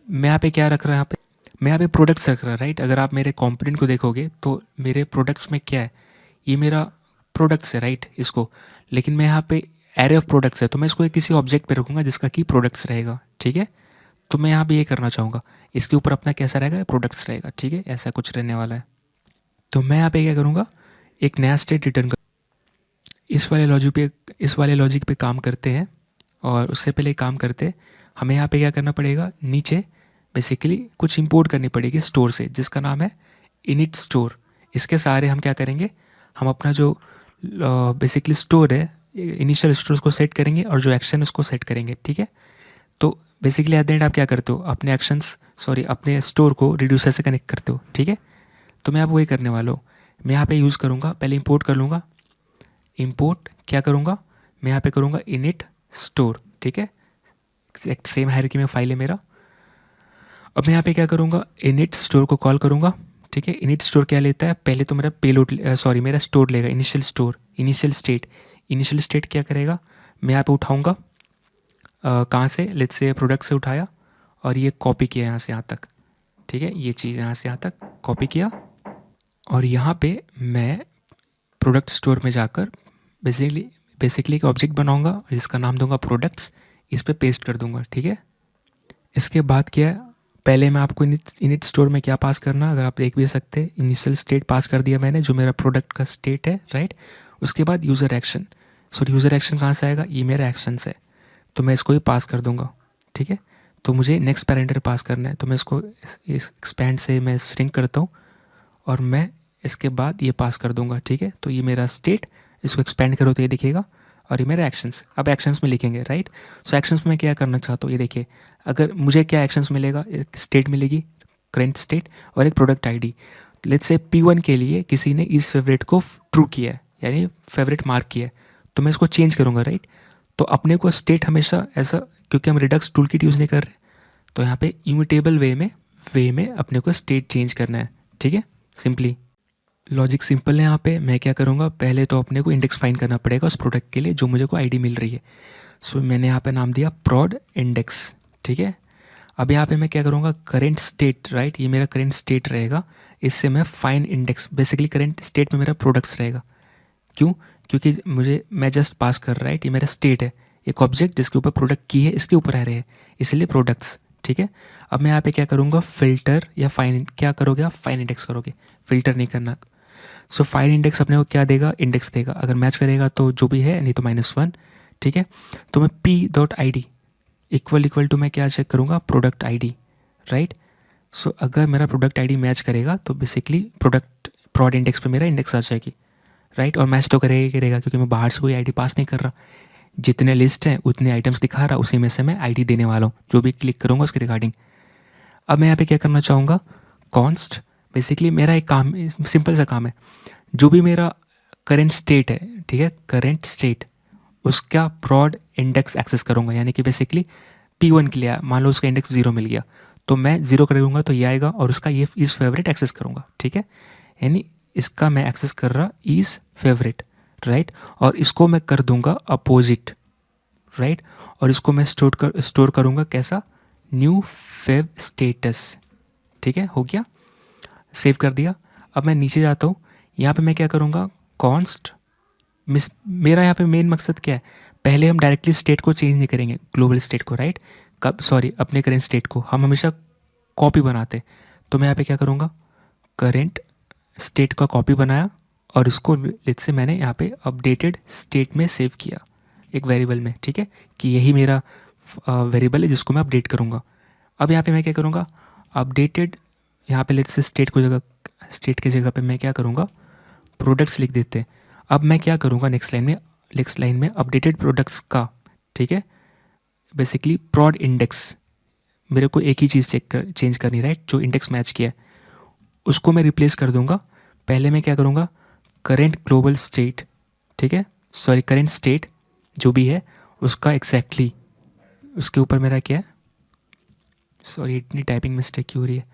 मैं यहाँ पे क्या रख रहा हूँ, यहाँ पे मैं यहाँ पे प्रोडक्ट्स रख रहा हूँ, राइट। अगर आप मेरे कंपोनेंट को देखोगे तो मेरे प्रोडक्ट्स में क्या है, ये मेरा प्रोडक्ट्स है, राइट इसको। लेकिन मैं यहाँ पे एरे ऑफ प्रोडक्ट्स है, तो मैं इसको एक किसी ऑब्जेक्ट पे रखूँगा जिसका कि प्रोडक्ट्स रहेगा, ठीक है। तो मैं यहाँ पे ये करना चाहूँगा, इसके ऊपर अपना कैसा रहेगा, प्रोडक्ट्स रहेगा, ठीक है, ऐसा कुछ रहने वाला है। तो मैं यहाँ पे क्या करूँगा, एक नया स्टेट रिटर्न कर, इस वाले लॉजिक पे काम करते हैं। और उससे पहले काम करते हमें यहाँ पे क्या करना पड़ेगा, नीचे बेसिकली कुछ इंपोर्ट करनी पड़ेगी स्टोर से, जिसका नाम है इनिट स्टोर। इसके सारे हम क्या करेंगे, हम अपना जो बेसिकली स्टोर है, इनिशियल स्टोर को सेट करेंगे और जो एक्शन उसको सेट करेंगे, ठीक है। तो बेसिकली एट द एंड आप क्या करते हो, अपने अपने स्टोर को रिड्यूसर से कनेक्ट करते हो, ठीक है। तो मैं आप वही करने वाला हूँ। मैं यहाँ पे यूज़ करूँगा, पहले इंपोर्ट कर लूँगा, इंपोर्ट क्या करूँगा, मैं यहाँ पे करूँगा इनिट स्टोर, ठीक है। सेम हायरार्की में फाइल है मेरा। अब मैं यहाँ पे क्या करूँगा, इनिट स्टोर को कॉल करूँगा, ठीक है। इनिट स्टोर क्या लेता है, पहले तो मेरा मेरा स्टोर लेगा, इनिशियल स्टोर, इनिशियल स्टेट क्या करेगा, मैं यहाँ पे उठाऊँगा, कहाँ से, लेट्स से प्रोडक्ट से उठाया और ये कॉपी किया यहाँ से यहाँ तक, ठीक है। ये चीज़ यहाँ से यहाँ तक कॉपी किया और यहाँ पे मैं प्रोडक्ट स्टोर में जाकर बेसिकली एक ऑब्जेक्ट बनाऊंगा जिसका नाम दूंगा प्रोडक्ट्स, इस पर पेस्ट कर दूंगा, ठीक है। इसके बाद क्या है, पहले मैं आपको इनिट स्टोर में क्या पास करना, अगर आप देख भी सकते हैं, इनिशियल स्टेट पास कर दिया मैंने, जो मेरा प्रोडक्ट का स्टेट है, राइट। उसके बाद यूज़र एक्शन, यूज़र एक्शन कहाँ से आएगा, ये मेरा एक्शंस है, तो मैं इसको ही पास कर दूंगा, ठीक है। तो मुझे नेक्स्ट पैरामीटर पास करना है, तो मैं इसको एक्सपैंड से मैं श्रिंक करता हूँ और मैं इसके बाद ये पास कर दूंगा, ठीक है। तो ये मेरा स्टेट, इसको एक्सपेंड करो तो ये दिखेगा, और ये मेरा एक्शंस, अब एक्शंस में लिखेंगे, राइट। सो एक्शंस में क्या करना चाहता हूँ, ये देखिए, अगर मुझे क्या एक्शंस मिलेगा, एक स्टेट मिलेगी, करेंट स्टेट, और एक product ID. Let's say P1 के लिए किसी ने इस फेवरेट को ट्रू किया है, यानी फेवरेट मार्क किया है, तो मैं इसको चेंज करूँगा, राइट। तो अपने को स्टेट हमेशा ऐसा, क्योंकि हम रिडक्स टूल किट यूज़ नहीं कर रहे, तो यहाँ पे इम्यूटेबल वे में अपने को स्टेट चेंज करना है, ठीक है। सिंपली लॉजिक सिंपल है, यहाँ पे मैं क्या करूँगा, पहले तो अपने को इंडेक्स फाइंड करना पड़ेगा उस प्रोडक्ट के लिए जो मुझे को आईडी मिल रही है। सो मैंने यहाँ पे नाम दिया prod इंडेक्स, ठीक है। अब यहाँ पे मैं क्या करूँगा, करेंट स्टेट, राइट, ये मेरा करेंट स्टेट रहेगा, इससे मैं find index, basically current state में मेरा प्रोडक्ट्स रहेगा। क्यों, क्योंकि मैं जस्ट पास कर, राइट, ये मेरा स्टेट है, एक ऑब्जेक्ट जिसके ऊपर प्रोडक्ट की है इसके ऊपर आ रहे हैं, इसलिए प्रोडक्ट्स, ठीक है। अब मैं यहाँ पे क्या करूँगा, फिल्टर या फाइन, क्या करोगे आप, फाइन इंडेक्स करोगे, फिल्टर नहीं करना। सो फाइन इंडेक्स अपने को क्या देगा, इंडेक्स देगा, अगर मैच करेगा तो जो भी है, नहीं तो -1, ठीक है। तो मैं p.id इक्वल टू मैं क्या चेक करूँगा, प्रोडक्ट आईडी, राइट। सो अगर मेरा प्रोडक्ट आईडी मैच करेगा तो बेसिकली prod इंडेक्स पे मेरा इंडेक्स आ जाएगी, राइट। और मैच तो करेगा ही करेगा, क्योंकि मैं बाहर से कोई आईडी पास नहीं कर रहा, जितने लिस्ट हैं उतने आइटम्स दिखा रहा, उसी में से मैं आईडी देने वाला हूँ, जो भी क्लिक करूँगा उसके रिगार्डिंग। अब मैं यहाँ पे क्या करना चाहूँगा, कॉन्स्ट, बेसिकली मेरा एक काम, सिंपल सा काम है, जो भी मेरा करेंट स्टेट है, ठीक है, करेंट स्टेट, उसका prod इंडेक्स एक्सेस करूँगा, यानी कि बेसिकली P1 के लिए मान लो उसका इंडेक्स 0 मिल गया, तो मैं 0 करूँगा तो ये आएगा और उसका ये इज़ फेवरेट एक्सेस करूँगा, ठीक है। यानी इसका मैं एक्सेस कर रहा इज़ फेवरेट, राइट, और इसको मैं कर दूंगा अपोजिट, राइट, और इसको मैं स्टोर करूँगा कैसा, न्यू फेव स्टेटस, ठीक है, हो गया, सेव कर दिया। अब मैं नीचे जाता हूँ, यहाँ पे मैं क्या करूँगा, कॉन्स्ट, मेरा यहाँ पे मेन मकसद क्या है, पहले हम डायरेक्टली स्टेट को चेंज नहीं करेंगे, ग्लोबल स्टेट को, राइट, अपने करेंट स्टेट को हम हमेशा कॉपी बनाते। तो मैं यहाँ पे क्या करूँगा, करेंट स्टेट का कॉपी बनाया और इसको लेट्स से मैंने यहाँ पे अपडेटेड स्टेट में सेव किया एक वेरिएबल में, ठीक है, कि यही मेरा वेरिएबल है जिसको मैं अपडेट करूँगा। अब यहाँ पे मैं क्या करूँगा, अपडेटेड, यहाँ पे लेट्स से स्टेट की जगह पे मैं क्या करूँगा, प्रोडक्ट्स लिख देते हैं। अब मैं क्या करूँगा, नेक्स्ट लाइन में अपडेटेड प्रोडक्ट्स का, ठीक है, बेसिकली prod इंडेक्स, मेरे को एक ही चीज़ चेंज करनी, राइट, जो इंडेक्स मैच किया है उसको मैं रिप्लेस कर दूंगा पहले मैं क्या करूँगा, करेंट ग्लोबल स्टेट, ठीक है, सॉरी करेंट स्टेट जो भी है उसका एग्जैक्टली उसके ऊपर मेरा क्या है, सॉरी इतनी टाइपिंग मिस्टेक क्यों हो रही है।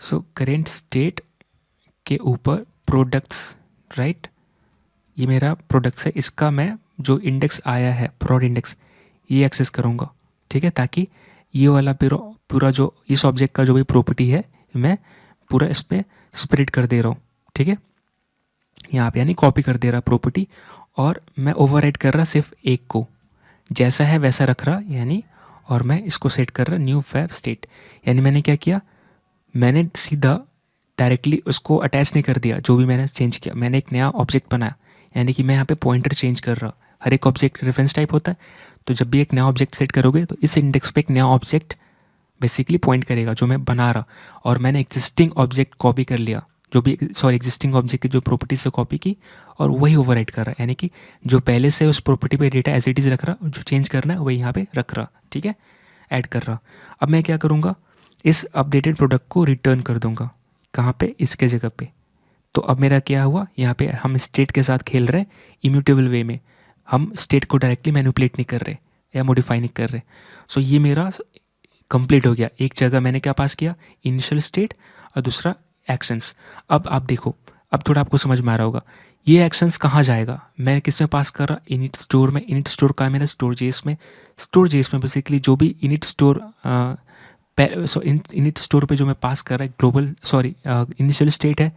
सो करेंट स्टेट के ऊपर प्रोडक्ट्स, राइट, ये मेरा प्रोडक्ट्स है, इसका मैं जो इंडेक्स आया है प्रोड इंडेक्स ये एक्सेस करूँगा, ठीक है, ताकि ये वाला पूरा जो इस ऑब्जेक्ट का जो भी प्रॉपर्टी है मैं पूरा इस पर स्प्रेड कर दे रहा हूँ, ठीक है, यहाँ पे यानी कॉपी कर दे रहा प्रॉपर्टी, और मैं ओवरराइड कर रहा सिर्फ एक को, जैसा है वैसा रख रहा यानी, और मैं इसको सेट कर रहा न्यू वेब स्टेट, यानी मैंने क्या किया, मैंने सीधा डायरेक्टली उसको अटैच नहीं कर दिया, जो भी मैंने चेंज किया मैंने एक नया ऑब्जेक्ट बनाया, यानी कि मैं यहाँ पे पॉइंटर चेंज कर रहा, हर एक ऑब्जेक्ट रेफरेंस टाइप होता है, तो जब भी एक नया ऑब्जेक्ट सेट करोगे तो इस इंडेक्स पे एक नया ऑब्जेक्ट बेसिकली पॉइंट करेगा जो मैं बना रहा, और मैंने एग्जिस्टिंग ऑब्जेक्ट कॉपी कर लिया, जो भी सॉरी एग्जिस्टिंग ऑब्जेक्ट की जो प्रॉपर्टी से कॉपी की और वही ओवरराइट कर रहा, यानी कि जो पहले से उस प्रॉपर्टी पे डेटा एज इट इज़ रख रहा, जो चेंज करना है वही यहाँ पे रख रहा, ठीक है, ऐड कर रहा। अब मैं क्या करूँगा, इस अपडेटेड प्रोडक्ट को रिटर्न कर दूँगा, कहाँ पे, इसके जगह पे। तो अब मेरा क्या हुआ, यहाँ पे हम स्टेट के साथ खेल रहे हैं इम्यूटेबल वे में, हम स्टेट को डायरेक्टली मैनिपुलेट नहीं कर रहे या मॉडिफाई नहीं कर रहे। सो ये मेरा कंप्लीट हो गया, एक जगह मैंने क्या पास किया, इनिशियल स्टेट, और दूसरा एक्शंस। अब आप देखो, अब थोड़ा आपको समझ में आ रहा होगा ये एक्शंस कहाँ जाएगा, मैं किस में पास कर रहा, इनिट स्टोर में। इनिट स्टोर का है मेरा स्टोर जेएस में, स्टोर जेएस में बेसिकली जो भी इनिट स्टोर इनिट स्टोर पे जो मैं पास कर रहा है ग्लोबल सॉरी इनिशियल स्टेट है,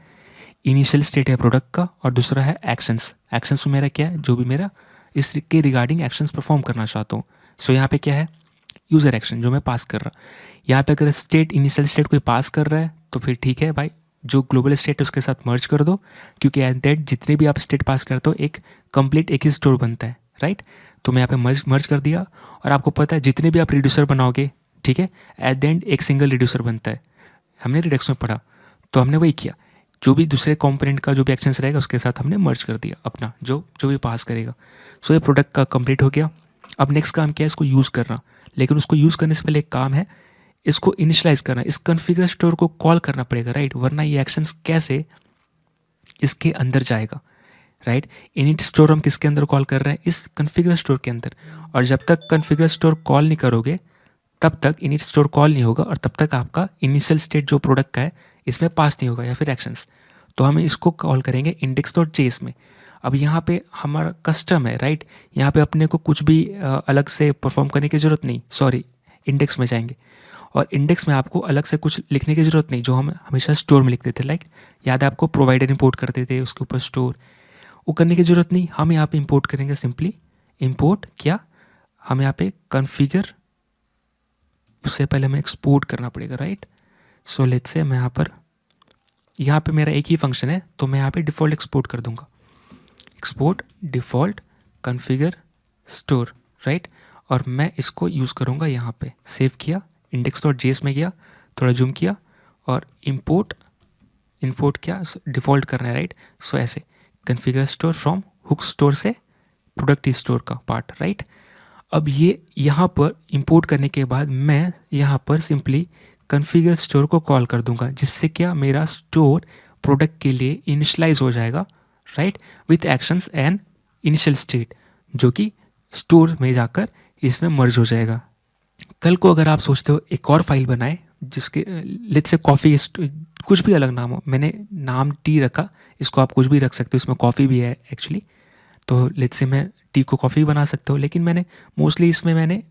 इनिशियल स्टेट है प्रोडक्ट का, और दूसरा है एक्शंस। एक्शंस में मेरा क्या है, जो भी मेरा इसके रिगार्डिंग एक्शंस परफॉर्म करना चाहता हूँ। सो यहाँ पे क्या है, यूज़र एक्शन जो मैं पास कर रहा। यहाँ पे अगर स्टेट इनिशियल स्टेट कोई पास कर रहा है तो फिर ठीक है भाई, जो ग्लोबल स्टेट है उसके साथ मर्ज कर दो, क्योंकि एट दैट जितने भी आप स्टेट पास करते हो एक कंप्लीट एक ही स्टोर बनता है, राइट। तो मैं यहाँ पे मर्ज कर दिया, और आपको पता है जितने भी आप रिड्यूसर बनाओगे, ठीक है, एट द एंड एक सिंगल रिड्यूसर बनता है, हमने रिडक्स में पढ़ा, तो हमने वही किया, जो भी दूसरे कंपोनेंट का जो भी एक्शंस रहेगा उसके साथ हमने मर्ज कर दिया अपना जो भी पास करेगा। सो ये प्रोडक्ट का कंप्लीट हो गया। अब नेक्स्ट काम क्या है, इसको यूज़ करना, लेकिन उसको यूज़ करने से पहले एक काम है, इसको इनिशियलाइज करना, इस कॉन्फ़िगर स्टोर को कॉल करना पड़ेगा, राइट, वरना ये एक्शंस कैसे इसके अंदर जाएगा, राइट। इनिट स्टोर हम किसके अंदर कॉल कर रहे हैं, इस कॉन्फ़िगर स्टोर के अंदर, और जब तक कॉन्फ़िगर स्टोर कॉल नहीं करोगे तब तक इनिट स्टोर कॉल नहीं होगा, और तब तक आपका इनिशियल स्टेट जो प्रोडक्ट का है इसमें पास नहीं होगा या फिर एक्शंस। तो हम इसको कॉल करेंगे index.js में। अब यहाँ पे हमारा कस्टम है, राइट, यहाँ पे अपने को कुछ भी अलग से परफॉर्म करने की ज़रूरत नहीं, सॉरी इंडेक्स में जाएंगे, और इंडेक्स में आपको अलग से कुछ लिखने की ज़रूरत नहीं, जो हम हमेशा स्टोर में लिखते थे, लाइक याद है आपको प्रोवाइडर इंपोर्ट करते थे उसके ऊपर स्टोर, वो करने की ज़रूरत नहीं, हम यहाँ पे इंपोर्ट करेंगे सिंपली इंपोर्ट क्या, हम यहाँ पे कॉन्फ़िगर, उससे पहले हमें एक्सपोर्ट करना पड़ेगा, राइट। सो लेट्स से मैं यहाँ पे मेरा एक ही फंक्शन है, तो मैं यहाँ पे डिफ़ॉल्ट एक्सपोर्ट कर दूंगा, export default configure store, right, और मैं इसको यूज़ करूँगा यहाँ पे, सेव किया, index.js में गया, थोड़ा जूम किया, और इंपोर्ट क्या, डिफ़ॉल्ट करना है, राइट। सो ऐसे configure store from hook store से प्रोडक्ट स्टोर का पार्ट, राइट। अब ये यहाँ पर इंपोर्ट करने के बाद मैं यहाँ पर सिंपली कॉन्फ़िगर स्टोर को कॉल कर दूंगा, जिससे क्या मेरा स्टोर प्रोडक्ट के लिए इनिशियलाइज हो जाएगा, right, with actions and initial state, जो कि स्टोर में जाकर इसमें मर्ज हो जाएगा। कल को अगर आप सोचते हो एक और फाइल बनाए जिसके लेट्स से कॉफ़ी, कुछ भी अलग नाम हो, मैंने नाम टी रखा, इसको आप कुछ भी रख सकते हो, इसमें कॉफ़ी भी है एक्चुअली, तो लेट्स से मैं टी को कॉफ़ी बना सकता हूँ, लेकिन मैंने मोस्टली इसमें मैंने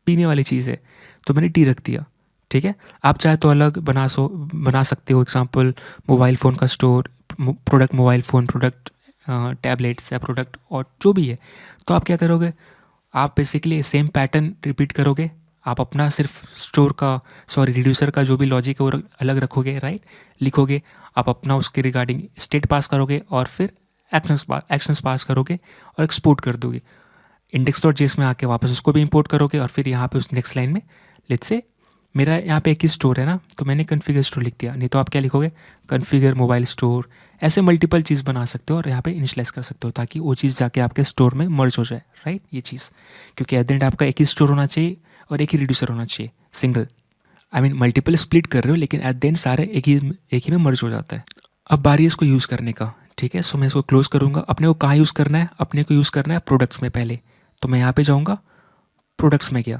पीने वाली चीज़ है तो मैंने टी रख दिया, ठीक है। आप चाहे तो अलग बना सकते हो, एग्जांपल मोबाइल फ़ोन का store, product mobile phone, product tablets या प्रोडक्ट और जो भी है। तो आप क्या करोगे, आप बेसिकली सेम पैटर्न रिपीट करोगे, आप अपना सिर्फ स्टोर का रिड्यूसर का जो भी लॉजिक है वो अलग रखोगे, राइट, लिखोगे, आप अपना उसके रिगार्डिंग स्टेट पास करोगे, और फिर एक्शंस पास करोगे और एक्सपोर्ट कर दोगे index.js में आके, वापस उसको भी इंपोर्ट करोगे, और फिर यहाँ पे उस नेक्स्ट लाइन में लेट्स से मेरा यहाँ पे एक ही स्टोर है ना, तो मैंने कॉन्फ़िगर स्टोर लिख दिया, नहीं तो आप क्या लिखोगे, कॉन्फ़िगर मोबाइल स्टोर, ऐसे मल्टीपल चीज़ बना सकते हो और यहाँ पे इनिशियलाइज कर सकते हो, ताकि वो चीज़ जाके आपके स्टोर में मर्ज हो जाए, राइट, ये चीज़, क्योंकि एट द एंड आपका एक ही स्टोर होना चाहिए और एक ही रिड्यूसर होना चाहिए, single. I mean multiple split कर रहे हो, लेकिन एट द एंड सारे एक ही में मर्ज हो जाता है। अब बारी है इसको यूज़ करने का, ठीक है। सो मैं इसको क्लोज करूँगा। अपने को कहाँ यूज़ करना है? अपने को यूज़ करना है प्रोडक्ट्स में पहले। तो मैं यहाँ पे जाऊँगा, प्रोडक्ट्स में गया।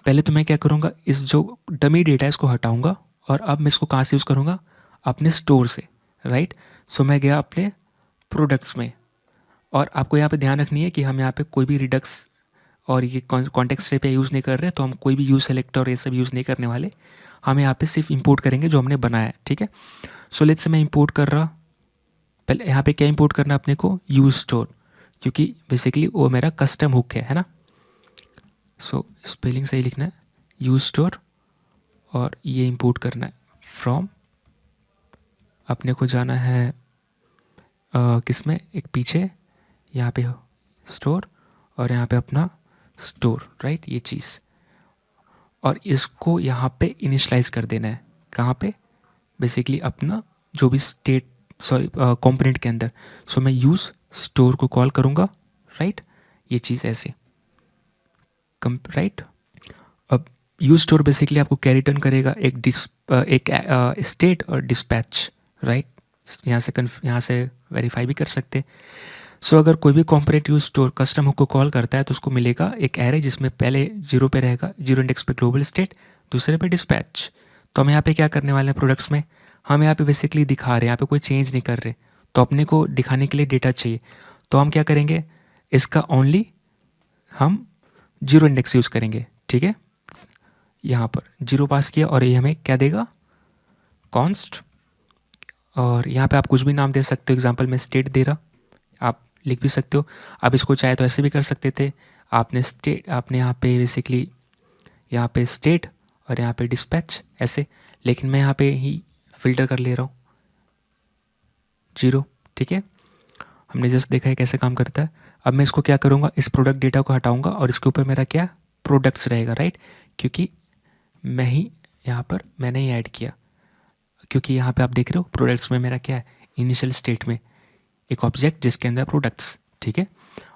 पहले तो मैं क्या करूँगा, इस जो डमी डेटा है इसको हटाऊँगा, और अब मैं इसको कहाँ से यूज़ करूँगा? अपने स्टोर से, राइट। सो मैं गया अपने प्रोडक्ट्स में, और आपको यहाँ पे ध्यान रखनी है कि हम यहाँ पे कोई भी रिडक्स और ये कॉन्टेक्स्ट पे यूज़ नहीं कर रहे, तो हम कोई भी यूज़ सेलेक्ट और ये सब यूज़ नहीं करने वाले। हम यहाँ पे सिर्फ इंपोर्ट करेंगे जो हमने बनाया है, ठीक है। सो लेट्स से मैं इंपोर्ट कर रहा, पहले यहाँ पे क्या इंपोर्ट करना है अपने को? यूज़ स्टोर, क्योंकि बेसिकली वो मेरा कस्टम हुक है ना। सो स्पेलिंग सही लिखना है, यूज़ स्टोर, और ये इंपोर्ट करना है फ्रॉम। अपने को जाना है किस में, एक पीछे यहाँ पे स्टोर, और यहाँ पे अपना स्टोर, राइट, ये चीज़। और इसको यहाँ पे इनिशलाइज कर देना है, कहाँ पे? बेसिकली अपना जो भी स्टेट, सॉरी, कंपोनेंट के अंदर। सो मैं यूज़ स्टोर को कॉल करूँगा, राइट, ये चीज़ ऐसे राइट। अब यूज़ स्टोर बेसिकली आपको क्या रिटर्न करेगा? एक स्टेट और डिस्पैच, राइट। यहाँ से वेरीफाई भी कर सकते। सो अगर कोई भी component use store custom hook को कॉल करता है तो उसको मिलेगा एक एरे जिसमें पहले 0 पे रहेगा, 0 इंडेक्स पे ग्लोबल स्टेट, दूसरे पे डिस्पैच। तो हम यहाँ पे क्या करने वाले हैं? प्रोडक्ट्स में हम यहाँ पे बेसिकली दिखा रहे हैं, यहाँ पे कोई चेंज नहीं कर रहे, तो अपने को दिखाने के लिए डेटा चाहिए। तो हम क्या करेंगे? इसका ओनली हम 0 इंडेक्स यूज़ करेंगे, ठीक है। यहाँ पर 0 पास किया, और ये हमें क्या देगा? कॉन्स्ट। और यहाँ पे आप कुछ भी नाम दे सकते हो, एग्जांपल में स्टेट दे रहा, आप लिख भी सकते हो। आप इसको चाहे तो ऐसे भी कर सकते थे, आपने यहाँ पे बेसिकली यहाँ पे स्टेट और यहाँ पे डिस्पैच ऐसे, लेकिन मैं यहाँ पे ही फिल्टर कर ले रहा हूँ 0, ठीक है। हमने जस्ट देखा है कैसे काम करता है। अब मैं इसको क्या करूँगा? इस प्रोडक्ट डेटा को हटाऊँगा, और इसके ऊपर मेरा क्या प्रोडक्ट्स रहेगा, राइट, क्योंकि मैं ही यहाँ पर मैंने ही ऐड किया, क्योंकि यहाँ पे आप देख रहे हो प्रोडक्ट्स में मेरा क्या है? इनिशियल स्टेट में एक ऑब्जेक्ट जिसके अंदर प्रोडक्ट्स, ठीक है।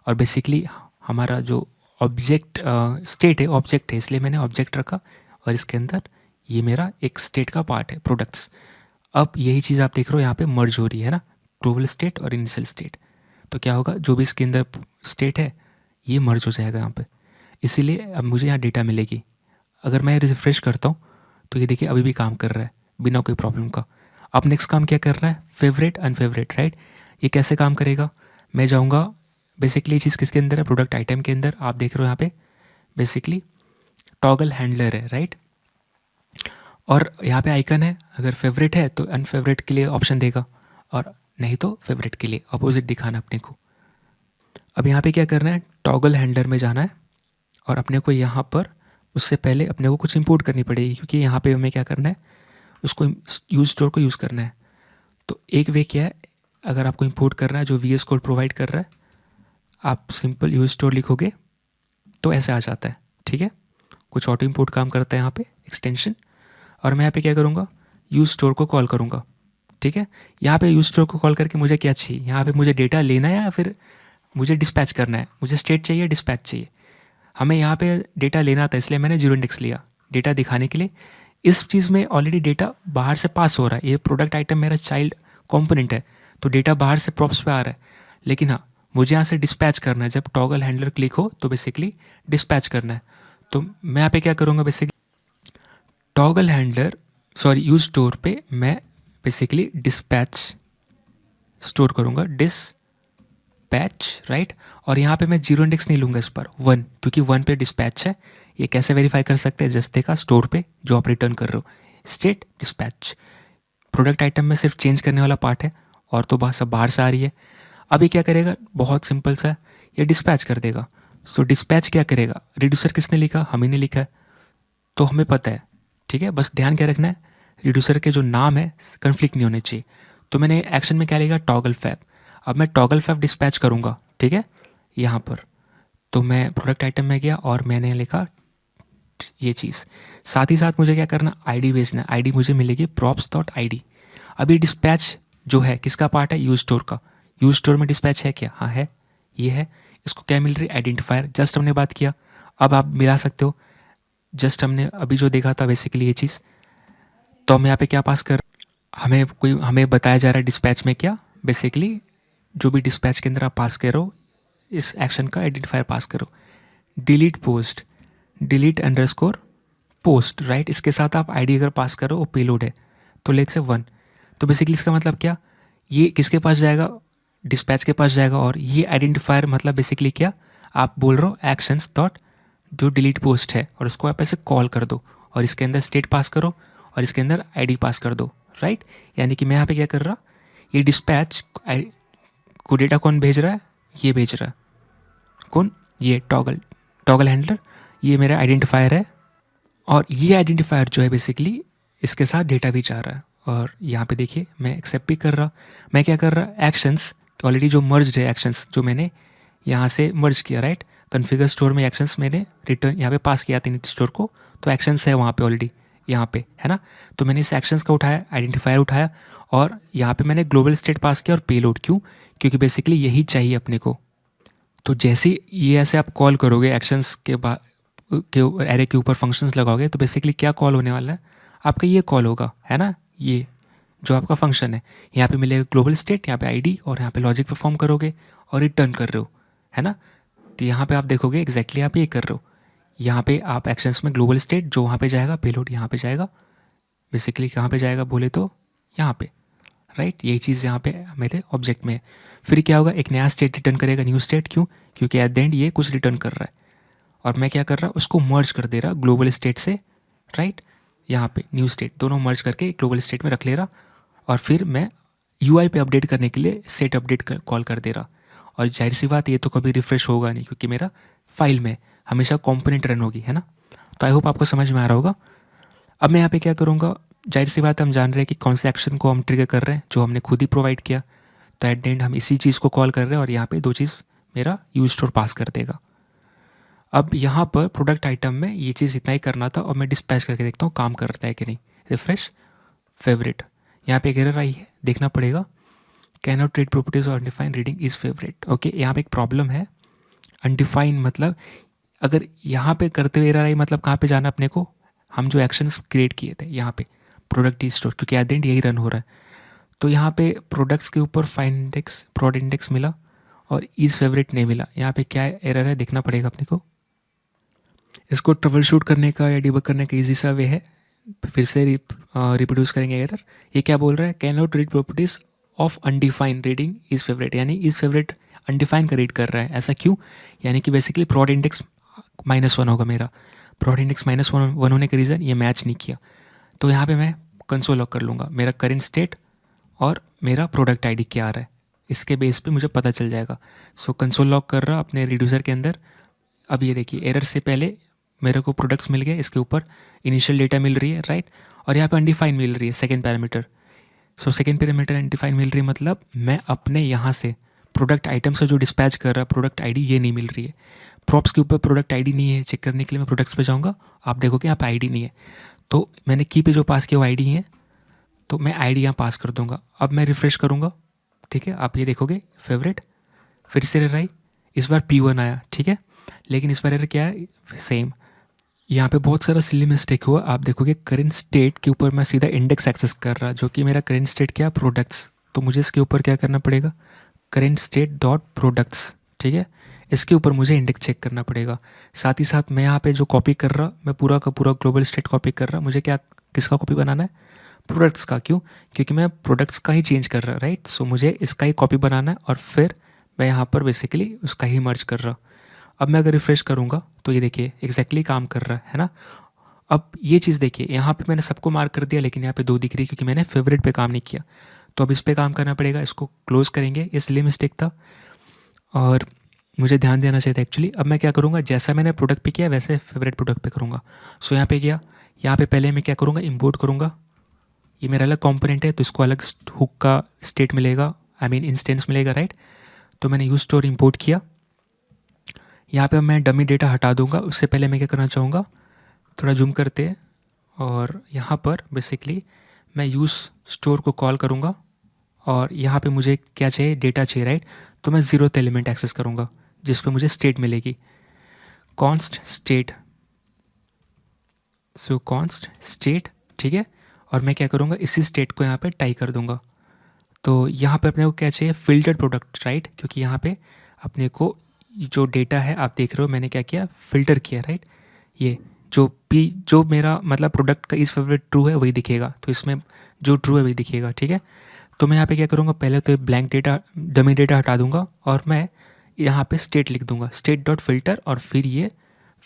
और बेसिकली हमारा जो ऑब्जेक्ट स्टेट है, ऑब्जेक्ट है, इसलिए मैंने ऑब्जेक्ट रखा, और इसके अंदर ये मेरा एक स्टेट का पार्ट है, प्रोडक्ट्स। अब यही चीज़ आप देख रहे हो यहाँ पे मर्ज हो रही है ना, ग्लोबल स्टेट और इनिशियल स्टेट। तो क्या होगा? जो भी इसके अंदर स्टेट है ये मर्ज हो जाएगा यहाँ पे, इसीलिए अब मुझे यहाँ डेटा मिलेगी। अगर मैं रिफ्रेश करता हूँ तो ये देखिए अभी भी काम कर रहा है बिना कोई प्रॉब्लम का। अब नेक्स्ट काम क्या करना है? Favourite unfavourite, right. ये कैसे काम करेगा? मैं जाऊँगा, बेसिकली ये चीज़ किसके अंदर है? प्रोडक्ट आइटम के अंदर। आप देख रहे हो यहाँ पे बेसिकली टॉगल हैंडलर है, राइट। और यहाँ पे आइकन है, अगर फेवरेट है तो अनफेवरेट के लिए ऑप्शन देगा, और नहीं तो फेवरेट के लिए अपोजिट दिखाना अपने को। अब यहाँ पे क्या करना है? टॉगल हैंडलर में जाना है, और अपने को यहाँ पर उससे पहले अपने को कुछ इंपोर्ट करनी पड़ेगी, क्योंकि यहाँ पे हमें क्या करना है? उसको यूज स्टोर को यूज़ करना है। तो एक वे क्या है, अगर आपको इंपोर्ट करना है जो VS कोड प्रोवाइड कर रहा है, आप सिंपल यूज स्टोर लिखोगे तो ऐसे आ जाता है, ठीक है। कुछ ऑटो इंपोर्ट काम करता है यहाँ पे एक्सटेंशन, और मैं यहाँ पे क्या करूँगा? यूज स्टोर को कॉल करूँगा, ठीक है। यहाँ पे यूज स्टोर को कॉल करके मुझे क्या चाहिए? यहाँ पे मुझे डेटा लेना है या फिर मुझे डिस्पैच करना है? मुझे स्टेट चाहिए, डिस्पैच चाहिए? हमें यहाँ पे डेटा लेना था, इसलिए मैंने 0 इंडेक्स लिया डेटा दिखाने के लिए। इस चीज़ में ऑलरेडी डेटा बाहर से पास हो रहा है, ये प्रोडक्ट आइटम मेरा चाइल्ड कंपोनेंट है, तो डेटा बाहर से प्रॉप्स पे आ रहा है। लेकिन हाँ, मुझे यहाँ से डिस्पैच करना है। जब टॉगल हैंडलर क्लिक हो तो बेसिकली डिस्पैच करना है। तो मैं यहाँ पे क्या करूँगा? Basically toggle handler, sorry, use store पे मैं बेसिकली डिस्पैच स्टोर करूँगा, डिस्पैच, राइट। और यहाँ पे मैं 0 इंडेक्स नहीं लूँगा इस पर, 1, क्योंकि 1 पे डिस्पैच है। ये कैसे वेरीफाई कर सकते हैं? जस्ट देखा स्टोर पे जो आप रिटर्न कर रहे हो, स्टेट डिस्पैच। प्रोडक्ट आइटम में सिर्फ चेंज करने वाला पार्ट है, और तो बात सब बाहर से आ रही है। अब ये क्या करेगा? बहुत सिंपल सा है, ये डिस्पैच कर देगा। सो डिस्पैच क्या करेगा? रिड्यूसर किसने लिखा? हम ही ने लिखा है, तो हमें पता है, ठीक है। बस ध्यान क्या रखना है? रिड्यूसर के जो नाम है कन्फ्लिक्ट नहीं होने चाहिए। तो मैंने एक्शन में क्या लिखा? Toggle fab. अब मैं टॉगल फैब डिस्पैच करूँगा, ठीक है, यहाँ पर। तो मैं प्रोडक्ट आइटम में गया और मैंने लिखा ये चीज़। साथ ही साथ मुझे क्या करना? आईडी भेजना है। आईडी मुझे मिलेगी props.id। अब ये डिस्पैच जो है किसका पार्ट है? यूज स्टोर का। यूज स्टोर में डिस्पैच है क्या? हाँ है, ये है। इसको क्या मिल रही? आइडेंटिफायर। जस्ट हमने बात किया, अब आप मिला सकते हो। जस्ट हमने अभी जो देखा था बेसिकली ये चीज़, तो हम यहाँ पे क्या पास कर, हमें बताया जा रहा है डिस्पैच में क्या, बेसिकली जो भी डिस्पैच के अंदर आप पास करो इस एक्शन का आइडेंटिफायर पास करो, delete post, delete underscore post, right. इसके साथ आप आईडी अगर पास करो वो पेलोड है, तो लेट्स से 1। तो बेसिकली इसका मतलब क्या, ये किसके पास जाएगा, डिस्पैच के पास जाएगा। और ये आइडेंटिफायर मतलब बेसिकली क्या, आप बोल रहे हो एक्शंस डॉट जो डिलीट पोस्ट है, और उसको आप ऐसे कॉल कर दो और इसके अंदर स्टेट पास करो और इसके अंदर आईडी पास कर दो, राइट। यानी कि मैं यहाँ पे क्या कर रहा, ये डिस्पैच को डेटा कौन भेज रहा है, ये भेज रहा है कौन, ये टॉगल हैंडलर, ये मेरा आइडेंटिफायर है। और ये आइडेंटिफायर जो है बेसिकली इसके साथ डेटा भी चाह रहा है। और यहाँ पे देखिए मैं एक्सेप्ट भी कर रहा, मैं क्या कर रहा, एक्शंस ऑलरेडी जो मर्ज है, एक्शंस जो मैंने यहाँ से मर्ज किया, राइट। कॉन्फ़िगर स्टोर में एक्शंस मैंने रिटर्न यहाँ पे पास किया था स्टोर को, तो एक्शंस है वहाँ पे ऑलरेडी, यहाँ पे है ना। तो मैंने इस एक्शंस का उठाया, आइडेंटिफायर उठाया, और यहाँ पे मैंने ग्लोबल स्टेट पास किया और पेलोड, क्यों, क्योंकि बेसिकली यही चाहिए अपने को। तो जैसे ये ऐसे आप कॉल करोगे एक्शंस के बाद के एरे के ऊपर फंक्शंस लगाओगे, तो बेसिकली क्या कॉल होने वाला है आपका, ये कॉल होगा, है ना। ये जो आपका फंक्शन है, यहाँ पे मिलेगा ग्लोबल स्टेट, यहाँ पे आईडी, और यहाँ पे लॉजिक परफॉर्म करोगे और रिटर्न कर रहे हो, है ना। तो यहाँ पे आप देखोगे एग्जैक्टली आप ये कर रहे हो, यहाँ पे आप एक्शंस में ग्लोबल स्टेट जो वहाँ पे जाएगा, पेलोड यहाँ पे जाएगा, बेसिकली कहाँ पे जाएगा बोले तो यहाँ पे, राइट। यही चीज़ यहाँ पे मेरे ऑब्जेक्ट में है। फिर क्या होगा, एक नया स्टेट रिटर्न करेगा, न्यू स्टेट, क्यों, क्योंकि एट द एंड ये कुछ रिटर्न कर रहा है। और मैं क्या कर रहा, उसको मर्ज कर दे रहा ग्लोबल स्टेट से, राइट। यहाँ पे न्यू स्टेट दोनों मर्ज करके ग्लोबल स्टेट में रख ले रहा, और फिर मैं यूआई पे अपडेट करने के लिए सेट अपडेट कॉल कर दे रहा। और जाहिर सी बात ये तो कभी रिफ्रेश होगा नहीं, क्योंकि मेरा फाइल में हमेशा कॉम्पोनेंट रन होगी, है ना। तो आई होप आपको समझ में आ रहा होगा। अब मैं यहाँ पे क्या करूँगा, जाहिर सी बात हम जान रहे हैं कि कौन से एक्शन को हम ट्रिगर कर रहे हैं, जो हमने खुद ही प्रोवाइड किया। तो एट द एंड हम इसी चीज़ को कॉल कर रहे हैं, और यहाँ पे दो चीज़ मेरा यूज स्टोर पास कर देगा। अब यहाँ पर प्रोडक्ट आइटम में ये चीज़ इतना ही करना था, और मैं डिस्पैच करके देखता हूँ काम करता है कि नहीं। रिफ्रेश फेवरेट, यहाँ पे एक एरर आई है, देखना पड़ेगा, कैन नॉट रीड प्रॉपर्टीज और undefined reading is favourite. Okay, यहाँ पे एक प्रॉब्लम है, अनडिफाइंड मतलब अगर यहाँ पे करते हुए एरर आई, मतलब कहाँ पे जाना अपने को, हम जो एक्शंस क्रिएट किए थे यहाँ पे प्रोडक्ट ई स्टोर, क्योंकि एट द एंड यही रन हो रहा है। तो यहाँ पे प्रोडक्ट्स के ऊपर फाइंड इंडेक्स, प्रोडक्ट इंडेक्स मिला और इज़ फेवरेट नहीं मिला। यहाँ पे क्या एरर है देखना पड़ेगा अपने को। इसको ट्रबल शूट करने का या डिबग करने का ईजी सा वे है, फिर से रिप्रोड्यूस करेंगे एरर। ये क्या बोल रहा है, can not read properties of undefined reading is favourite, यानी इज़ फेवरेट अनडिफाइन का रीड कर रहा है। ऐसा क्यों, यानी कि बेसिकली प्रोड इंडेक्स -1 होगा मेरा, प्रोड इंडेक्स -1 होने का रीज़न ये मैच नहीं किया। तो यहाँ पे मैं कंसोल लॉक कर लूँगा, मेरा करेंट स्टेट और मेरा प्रोडक्ट आईडी क्या आ रहा है, इसके बेस पे मुझे पता चल जाएगा। सो कंसोल लॉक कर रहा अपने रिड्यूसर के अंदर। अब ये देखिए एरर से पहले मेरे को प्रोडक्ट्स मिल गए, इसके ऊपर इनिशियल डेटा मिल रही है, राइट। और यहाँ पे अनडिफाइन मिल रही है second parameter. So second parameter undefined मिल रही है, मतलब मैं अपने यहाँ से प्रोडक्ट आइटम से जो डिस्पैच कर रहा प्रोडक्ट आईडी ये नहीं मिल रही है। प्रॉप्स के ऊपर प्रोडक्ट आईडी नहीं है, चेक करने के लिए मैं प्रोडक्ट्स पे जाऊँगा, आप देखोगे यहाँ पे आईडी नहीं है। तो मैंने की पे जो पास किया वो आईडी है, तो मैं आईडी यहाँ पास कर दूंगा। अब मैं रिफ्रेश करूँगा, ठीक है, आप ये देखोगे फेवरेट, फिर से एरर आई, इस बार P1 आया, ठीक है। लेकिन इस बार एरर क्या है, सेम। यहाँ पे बहुत सारा सिली मिस्टेक हुआ, आप देखोगे करेंट स्टेट के ऊपर मैं सीधा इंडेक्स एक्सेस कर रहा, जो कि मेरा करेंट स्टेट क्या, प्रोडक्ट्स। तो मुझे इसके ऊपर क्या करना पड़ेगा, करेंट स्टेट डॉट प्रोडक्ट्स, ठीक है, इसके ऊपर मुझे इंडेक्स चेक करना पड़ेगा। साथ ही साथ मैं यहाँ पे जो कॉपी कर रहा, मैं पूरा का पूरा ग्लोबल स्टेट कॉपी कर रहा, मुझे क्या किसका कॉपी बनाना है, प्रोडक्ट्स का। क्यों, क्योंकि मैं प्रोडक्ट्स का ही चेंज कर रहा, राइट। सो मुझे इसका ही कॉपी बनाना है, और फिर मैं यहाँ पर बेसिकली उसका ही मर्ज कर रहा। अब मैं अगर रिफ्रेश करूँगा तो ये देखिए एग्जैक्टली काम कर रहा है ना। अब ये चीज़ देखिए, यहाँ पे मैंने सबको मार्क कर दिया, लेकिन यहाँ पे 2 दिख रही है क्योंकि मैंने फेवरेट पे काम नहीं किया। तो अब इस पे काम करना पड़ेगा, इसको क्लोज करेंगे, ये सिली मिस्टेक था और मुझे ध्यान देना चाहिए था एक्चुअली। अब मैं क्या करूँगा, जैसा मैंने प्रोडक्ट पे किया वैसे फेवरेट प्रोडक्ट पे करूँगा। सो यहाँ पे गया, यहाँ पे पहले मैं क्या करूँगा, इम्पोर्ट करूँगा। ये मेरा अलग कंपोनेंट है तो इसको अलग हुक का स्टेट मिलेगा, आई मीन इंस्टेंस मिलेगा, राइट। तो मैंने यूज स्टोर इम्पोर्ट किया। यहाँ पे मैं डमी डेटा हटा दूंगा। उससे पहले मैं क्या करना चाहूँगा, थोड़ा जूम करते हैं, और यहाँ पर बेसिकली मैं यूज़ स्टोर को कॉल करूँगा, और यहाँ पे मुझे क्या चाहिए, डेटा चाहिए, राइट। तो मैं 0th एलिमेंट एक्सेस करूँगा जिस पे मुझे स्टेट मिलेगी, कॉन्स्ट स्टेट। सो कॉन्स्ट स्टेट, ठीक है। और मैं क्या करूँगा, इसी स्टेट को यहाँ पे टाई कर दूँगा। तो यहाँ पे अपने को क्या चाहिए, फ़िल्टर्ड प्रोडक्ट, राइट, क्योंकि यहाँ पे अपने को जो डेटा है आप देख रहे हो मैंने क्या किया, फ़िल्टर किया, राइट। ये जो मेरा मतलब प्रोडक्ट का इस फेवरेट ट्रू है वही दिखेगा, तो इसमें जो ट्रू है वही दिखेगा, ठीक है। तो मैं यहाँ पे क्या करूँगा, पहले तो ब्लैंक डेटा, डमी डेटा हटा दूंगा और मैं यहाँ पे स्टेट लिख दूंगा, स्टेट डॉट फिल्टर, और फिर ये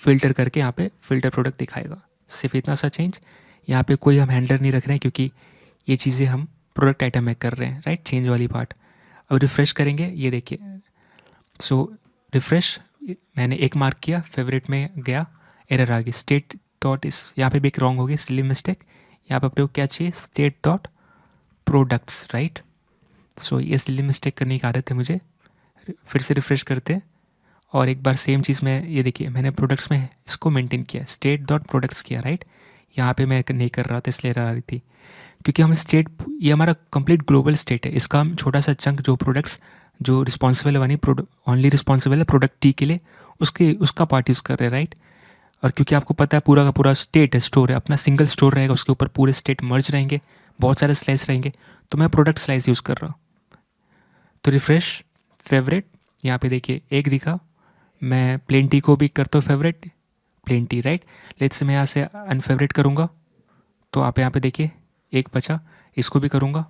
फ़िल्टर करके यहाँ पे फ़िल्टर प्रोडक्ट दिखाएगा। सिर्फ इतना सा चेंज, यहाँ पे कोई हम हैंडलर नहीं रख रहे हैं क्योंकि ये चीज़ें हम प्रोडक्ट आइटम में कर रहे हैं, राइट, चेंज वाली पार्ट। अब रिफ़्रेश करेंगे, ये देखिए, सो रिफ़्रेश, मैंने एक मार्क किया, फेवरेट में गया, एरर आ गई, स्टेट डॉट इस, यहाँ पे भी एक रॉन्ग हो गई, सिली मिस्टेक। यहाँ पे अपने को क्या चाहिए, स्टेट डॉट प्रोडक्ट्स, राइट। सो ये सिली मिस्टेक करने की आदत है मुझे। फिर से रिफ़्रेश करते हैं और एक बार सेम चीज़ में, ये देखिए मैंने प्रोडक्ट्स में इसको मेंटेन किया, स्टेट डॉट प्रोडक्ट्स किया, राइट। यहाँ पे मैं नहीं कर रहा था इसलिए एरर आ रही थी, क्योंकि हम स्टेट, ये हमारा कंप्लीट ग्लोबल स्टेट है, इसका हम छोटा सा चंक जो प्रोडक्ट्स जो रिस्पॉन्सिबल है वानी ओनली रिस्पॉन्सिबल है प्रोडक्ट टी के लिए, उसका पार्ट यूज़ कर रहे हैं, राइट। और क्योंकि आपको पता है पूरा का पूरा स्टेट है, स्टोर है, अपना सिंगल स्टोर रहेगा, उसके ऊपर पूरे स्टेट मर्ज रहेंगे, बहुत सारे स्लाइस रहेंगे, तो मैं प्रोडक्ट स्लाइस यूज़ कर रहा हूँ। तो रिफ़्रेश, फेवरेट, यहाँ पे देखिए एक दिखा, मैं प्लेन टी को भी करता हूँ favourite, plain tea, right. Let's say मैं यहाँ से अनफेवरेट करूँगा, तो आप यहाँ पे देखिए एक बचा, इसको भी करूँगा,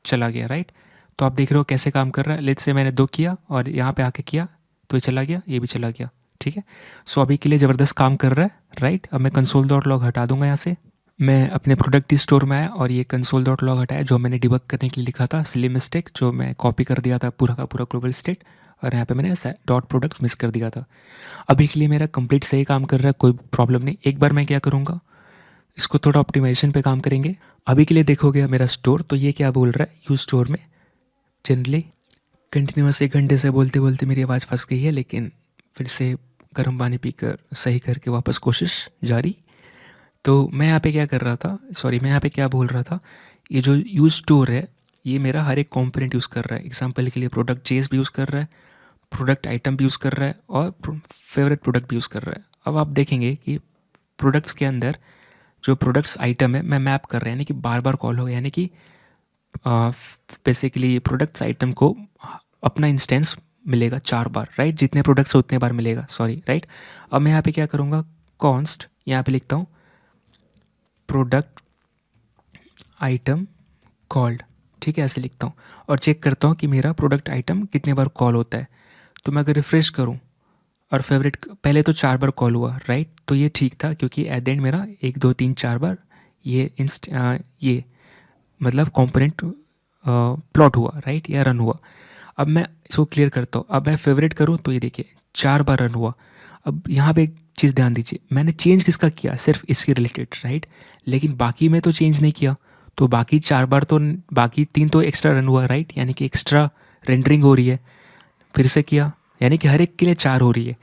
चला गया, राइट। तो आप देख रहे हो कैसे काम कर रहा है। लेट्स से मैंने 2 किया और यहाँ पे आके किया तो ये चला गया, ये भी चला गया, ठीक है। सो अभी के लिए ज़बरदस्त काम कर रहा है, राइट। अब मैं कंसोल डॉट लॉग हटा दूंगा यहाँ से, मैं अपने प्रोडक्ट स्टोर में आया और ये कंसोल डॉट लॉग हटाया जो मैंने डिबग करने के लिए लिखा था, सिली मिस्टेक, जो मैं कॉपी कर दिया था पूरा का पूरा ग्लोबल स्टेट, और यहाँ पे मैंने डॉट प्रोडक्ट्स मिस कर दिया था। अभी के लिए मेरा कंप्लीट सही काम कर रहा है, कोई प्रॉब्लम नहीं। एक बार मैं क्या करूँगा, इसको थोड़ा ऑप्टिमाइजेशन पे काम करेंगे। अभी के लिए देखोगे मेरा स्टोर, तो ये क्या बोल रहा है, यूज स्टोर में जनरली कंटिन्यूस 1 घंटे से बोलते बोलते मेरी आवाज़ फंस गई है, लेकिन फिर से गर्म पानी पीकर सही करके वापस कोशिश जारी। तो मैं यहाँ पे क्या कर रहा था, सॉरी, मैं यहाँ पे क्या बोल रहा था, ये जो यूज स्टोर है ये मेरा हर एक कॉम्पोनेंट यूज़ कर रहा है। एग्जांपल के लिए प्रोडक्ट जेस भी यूज़ कर रहा है, प्रोडक्ट आइटम भी यूज़ कर रहा है, और फेवरेट प्रोडक्ट भी यूज़ कर रहा है। अब आप देखेंगे कि प्रोडक्ट्स के अंदर जो प्रोडक्ट्स आइटम है मैं मैप कर रहा है, यानी कि बार बार कॉल होगा, यानी कि बेसिकली प्रोडक्ट्स आइटम को अपना इंस्टेंस मिलेगा 4 बार, राइट। जितने प्रोडक्ट्स है उतने बार मिलेगा, सॉरी, राइट। अब मैं यहाँ पे क्या करूँगा, कॉन्स्ट, यहाँ पे लिखता हूँ प्रोडक्ट आइटम कॉल्ड, ठीक है, ऐसे लिखता हूँ, और चेक करता हूँ कि मेरा प्रोडक्ट आइटम कितने बार कॉल होता है। तो मैं अगर रिफ़्रेश करूँ और फेवरेट, पहले तो 4 बार कॉल हुआ, राइट, तो ये ठीक था क्योंकि एट द एंड मेरा 1 2 3 4 बार ये ये मतलब कंपोनेंट प्लॉट हुआ, राइट, या रन हुआ। अब मैं इसको क्लियर करता हूँ, अब मैं फेवरेट करूँ तो ये देखिए 4 बार रन हुआ। अब यहाँ पे एक चीज़ ध्यान दीजिए, मैंने चेंज किसका किया, सिर्फ इसके रिलेटेड, राइट, लेकिन बाकी में तो चेंज नहीं किया। तो बाकी 4 बार तो, बाकी 3 तो एक्स्ट्रा रन हुआ, राइट, यानी कि एक्स्ट्रा रेंडरिंग हो रही है। फिर से किया, यानी कि हर एक के लिए 4 हो रही है।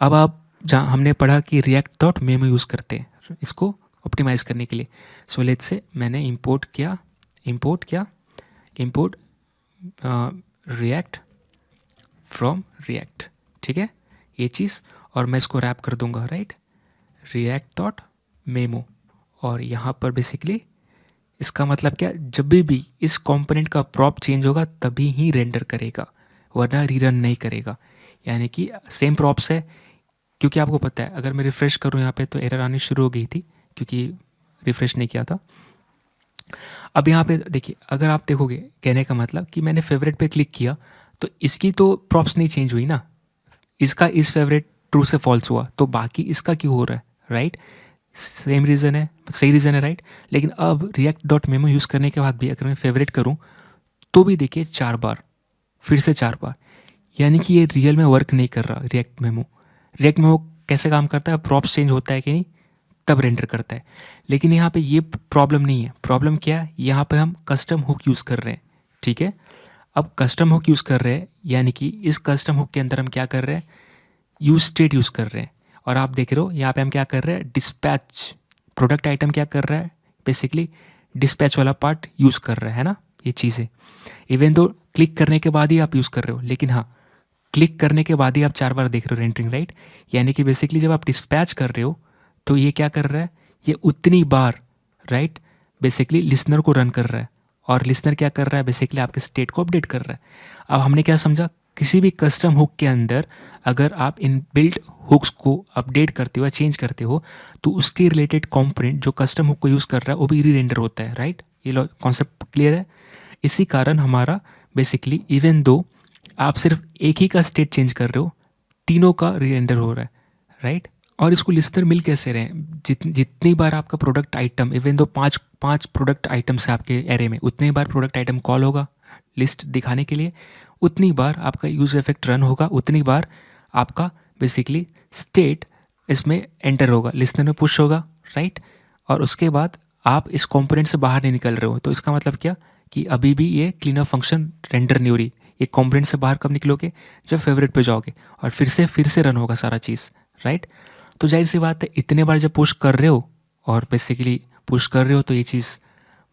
अब आप जहाँ हमने पढ़ा कि रिएक्ट डॉट मेमो यूज़ करते हैं इसको ऑप्टिमाइज़ करने के लिए। सो लेट्स से मैंने इंपोर्ट किया इंपोर्ट रिएक्ट फ्रॉम रिएक्ट, ठीक है, ये चीज़, और मैं इसको रैप कर दूंगा, राइट, रिएक्ट डॉट मेमो। और यहाँ पर बेसिकली इसका मतलब क्या, जब भी इस कंपोनेंट का प्रॉप चेंज होगा तभी ही रेंडर करेगा, वरना रीरन नहीं करेगा। यानी कि सेम प्रॉप्स है, क्योंकि आपको पता है अगर मैं रिफ़्रेश करूँ यहाँ पे तो एरर आनी शुरू हो गई थी क्योंकि रिफ़्रेश नहीं किया था। अब यहाँ पे देखिए, अगर आप देखोगे, कहने का मतलब कि मैंने फेवरेट पे क्लिक किया तो इसकी तो प्रॉप्स नहीं चेंज हुई ना, इसका इस फेवरेट ट्रू से फॉल्स हुआ, तो बाकी इसका क्यों हो रहा है, राइट। सेम रीज़न है, सही रीज़न है, राइट। लेकिन अब रिएक्ट डॉट मेमो यूज़ करने के बाद भी अगर मैं फेवरेट करूँ तो भी देखिए 4 बार, फिर से 4 बार, यानी कि ये रियल में वर्क नहीं कर रहा। रिएक्ट मेमो कैसे काम करता है, प्रॉप्स चेंज होता है कि नहीं तब रेंडर करता है। लेकिन यहाँ पे ये प्रॉब्लम नहीं है। प्रॉब्लम क्या है, यहाँ पे हम कस्टम हुक यूज़ कर रहे हैं, ठीक है। अब कस्टम हुक यूज़ कर रहे हैं, यानी कि इस कस्टम हुक के अंदर हम क्या कर रहे हैं, यूज स्टेट यूज़ कर रहे हैं। और आप देख रहे हो यहाँ पे हम क्या कर रहे हैं, डिस्पैच, प्रोडक्ट आइटम क्या कर रहा है, बेसिकली डिस्पैच वाला पार्ट यूज़ कर रहा है ना, ये चीज़ें। इवन दो क्लिक करने के बाद ही आप यूज़ कर रहे हो, लेकिन हाँ, क्लिक करने के बाद ही आप 4 बार देख रहे हो रेंडरिंग, राइट। यानी कि बेसिकली जब आप डिस्पैच कर रहे हो तो ये क्या कर रहा है, ये उतनी बार, राइट, बेसिकली लिसनर को रन कर रहा है, और लिसनर क्या कर रहा है, बेसिकली आपके स्टेट को अपडेट कर रहा है। अब हमने क्या समझा, किसी भी कस्टम हुक के अंदर अगर आप इन बिल्ट हुक्स को अपडेट करते हो या चेंज करते हो तो उसके रिलेटेड कंपोनेंट जो कस्टम हुक को यूज़ कर रहा है वो भी री रेंडर होता है, राइट। ये कॉन्सेप्ट क्लियर है। इसी कारण हमारा बेसिकली इवन दो आप सिर्फ एक ही का स्टेट चेंज कर रहे हो, तीनों का री रेंडर हो रहा है, राइट। और इसको लिस्टर मिल कैसे रहे हैं, जितनी बार आपका प्रोडक्ट आइटम, इवन दो पाँच प्रोडक्ट आइटम्स है आपके एरे में, उतनी बार प्रोडक्ट आइटम कॉल होगा लिस्ट दिखाने के लिए, उतनी बार आपका यूज इफेक्ट रन होगा, उतनी बार आपका बेसिकली स्टेट इसमें एंटर होगा, लिस्टर में पुश होगा, राइट। और उसके बाद आप इस कंपोनेंट से बाहर नहीं निकल रहे हो, तो इसका मतलब क्या कि अभी भी ये क्लीनअप फंक्शन रेंडर नहीं हो रही। ये कंपोनेंट से बाहर कब निकलोगे, जब फेवरेट पे जाओगे, और फिर से रन होगा सारा चीज़, राइट। तो जाहिर सी बात है इतने बार जब पुश कर रहे हो और बेसिकली पुश कर रहे हो तो ये चीज़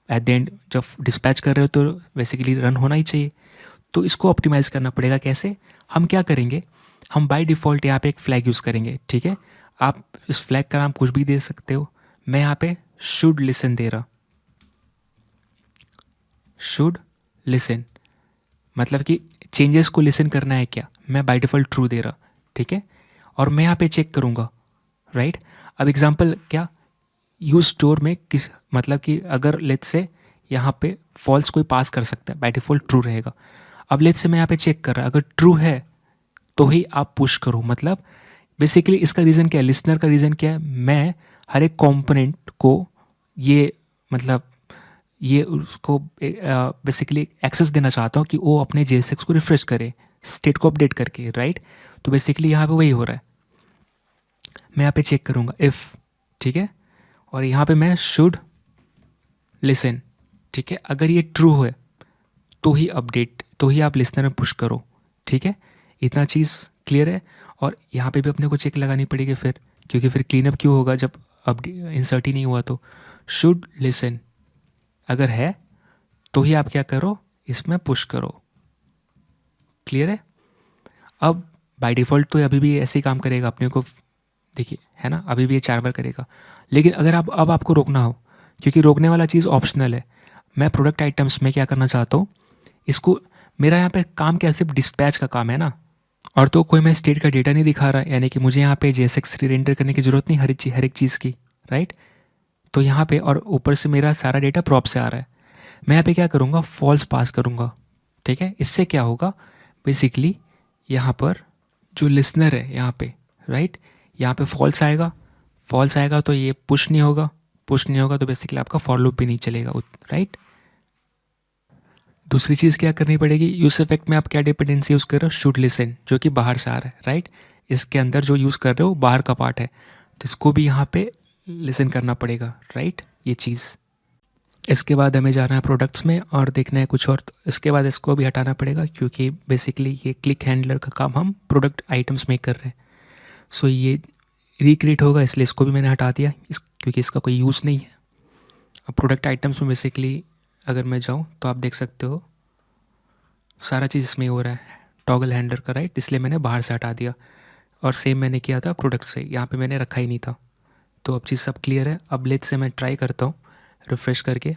एट द एंड जब डिस्पैच कर रहे हो तो बेसिकली रन होना ही चाहिए। तो इसको ऑप्टिमाइज़ करना पड़ेगा। कैसे, हम क्या करेंगे, हम बाय डिफ़ॉल्ट यहाँ पे एक फ्लैग यूज़ करेंगे, ठीक है। आप इस फ्लैग का नाम कुछ भी दे सकते हो। मैं यहाँ पे शुड लिसन दे रहा, शुड लिसन मतलब कि चेंजेस को लिसन करना है क्या, मैं बाय डिफ़ॉल्ट ट्रू दे रहा, ठीक है। और मैं यहाँ पे चेक करूँगा, राइट। अब एग्जांपल क्या, यूज स्टोर में किस मतलब कि अगर लेट्स से यहाँ पे फॉल्स कोई पास कर सकता है, बाय डिफ़ॉल्ट ट्रू रहेगा। अब लेट्स से मैं यहाँ पे चेक कर रहा, अगर ट्रू है तो ही आप पुश करो। मतलब बेसिकली इसका रीज़न क्या है, लिसनर का रीज़न क्या है, मैं हर एक कंपोनेंट को ये मतलब ये उसको बेसिकली एक्सेस देना चाहता हूँ कि वो अपने JSX को रिफ्रेश करे स्टेट को अपडेट करके, राइट। तो बेसिकली यहाँ पे वही हो रहा है। मैं यहाँ पे चेक करूँगा इफ़, ठीक है, और यहाँ पे मैं शुड लिसन, ठीक है। अगर ये ट्रू है तो ही अपडेट, तो ही आप लिसनर में पुश करो, ठीक है। इतना चीज़ क्लियर है। और यहाँ पे भी अपने को चेक लगानी पड़ेगी फिर, क्योंकि फिर क्लीनअप क्यों होगा जब अपडेट इंसर्ट ही नहीं हुआ। तो शुड लिसन अगर है तो ही आप क्या करो, इसमें पुश करो, क्लियर है। अब बाय डिफ़ॉल्ट तो अभी भी ऐसे ही काम करेगा, अपने को देखिए है ना, अभी भी ये 4 बार करेगा। लेकिन अगर आप अब आपको रोकना हो, क्योंकि रोकने वाला चीज़ ऑप्शनल है, मैं प्रोडक्ट आइटम्स में क्या करना चाहता हूँ, इसको मेरा यहाँ पे काम क्या सिर्फ डिस्पैच का काम है ना, और तो कोई मैं स्टेट का डेटा नहीं दिखा रहा, यानी कि मुझे यहाँ पे JSX रीरेंडर करने की ज़रूरत नहीं हर एक चीज़ की, राइट। तो यहाँ पे और ऊपर से मेरा सारा डेटा प्रॉप से आ रहा है। मैं यहाँ पे क्या करूँगा, फॉल्स पास करूँगा, ठीक है। इससे क्या होगा, बेसिकली यहाँ पर जो लिसनर है यहाँ पे, राइट, यहाँ पे फॉल्स आएगा, फॉल्स आएगा तो ये पुश नहीं होगा, पुश नहीं होगा तो बेसिकली आपका फॉर लूप भी नहीं चलेगा, राइट। दूसरी चीज़ क्या करनी पड़ेगी, यूज इफेक्ट में आप क्या डिपेंडेंसी यूज़ कर रहे हो, शुड लिसन, जो कि बाहर से आ रहा है, राइट। इसके अंदर जो यूज़ कर रहे हो बाहर का पार्ट है, तो इसको भी यहाँ पे लिसन करना पड़ेगा, राइट, ये चीज़। इसके बाद हमें जाना है प्रोडक्ट्स में और देखना है कुछ और, तो इसके बाद इसको भी हटाना पड़ेगा, क्योंकि बेसिकली ये क्लिक हैंडलर का काम हम प्रोडक्ट आइटम्स में कर रहे हैं। सो ये रिक्रिएट होगा, इसलिए इसको भी मैंने हटा दिया, क्योंकि इसका कोई यूज़ नहीं है। अब प्रोडक्ट आइटम्स में बेसिकली अगर मैं जाऊँ तो आप देख सकते हो सारा चीज़ इसमें हो रहा है, टॉगल हैंडलर का, राइट, इसलिए मैंने बाहर से हटा दिया। और सेम मैंने किया था प्रोडक्ट से, यहाँ पे मैंने रखा ही नहीं था। तो अब चीज़ सब क्लियर है। अब लेट्स से मैं ट्राई करता हूँ रिफ़्रेश करके,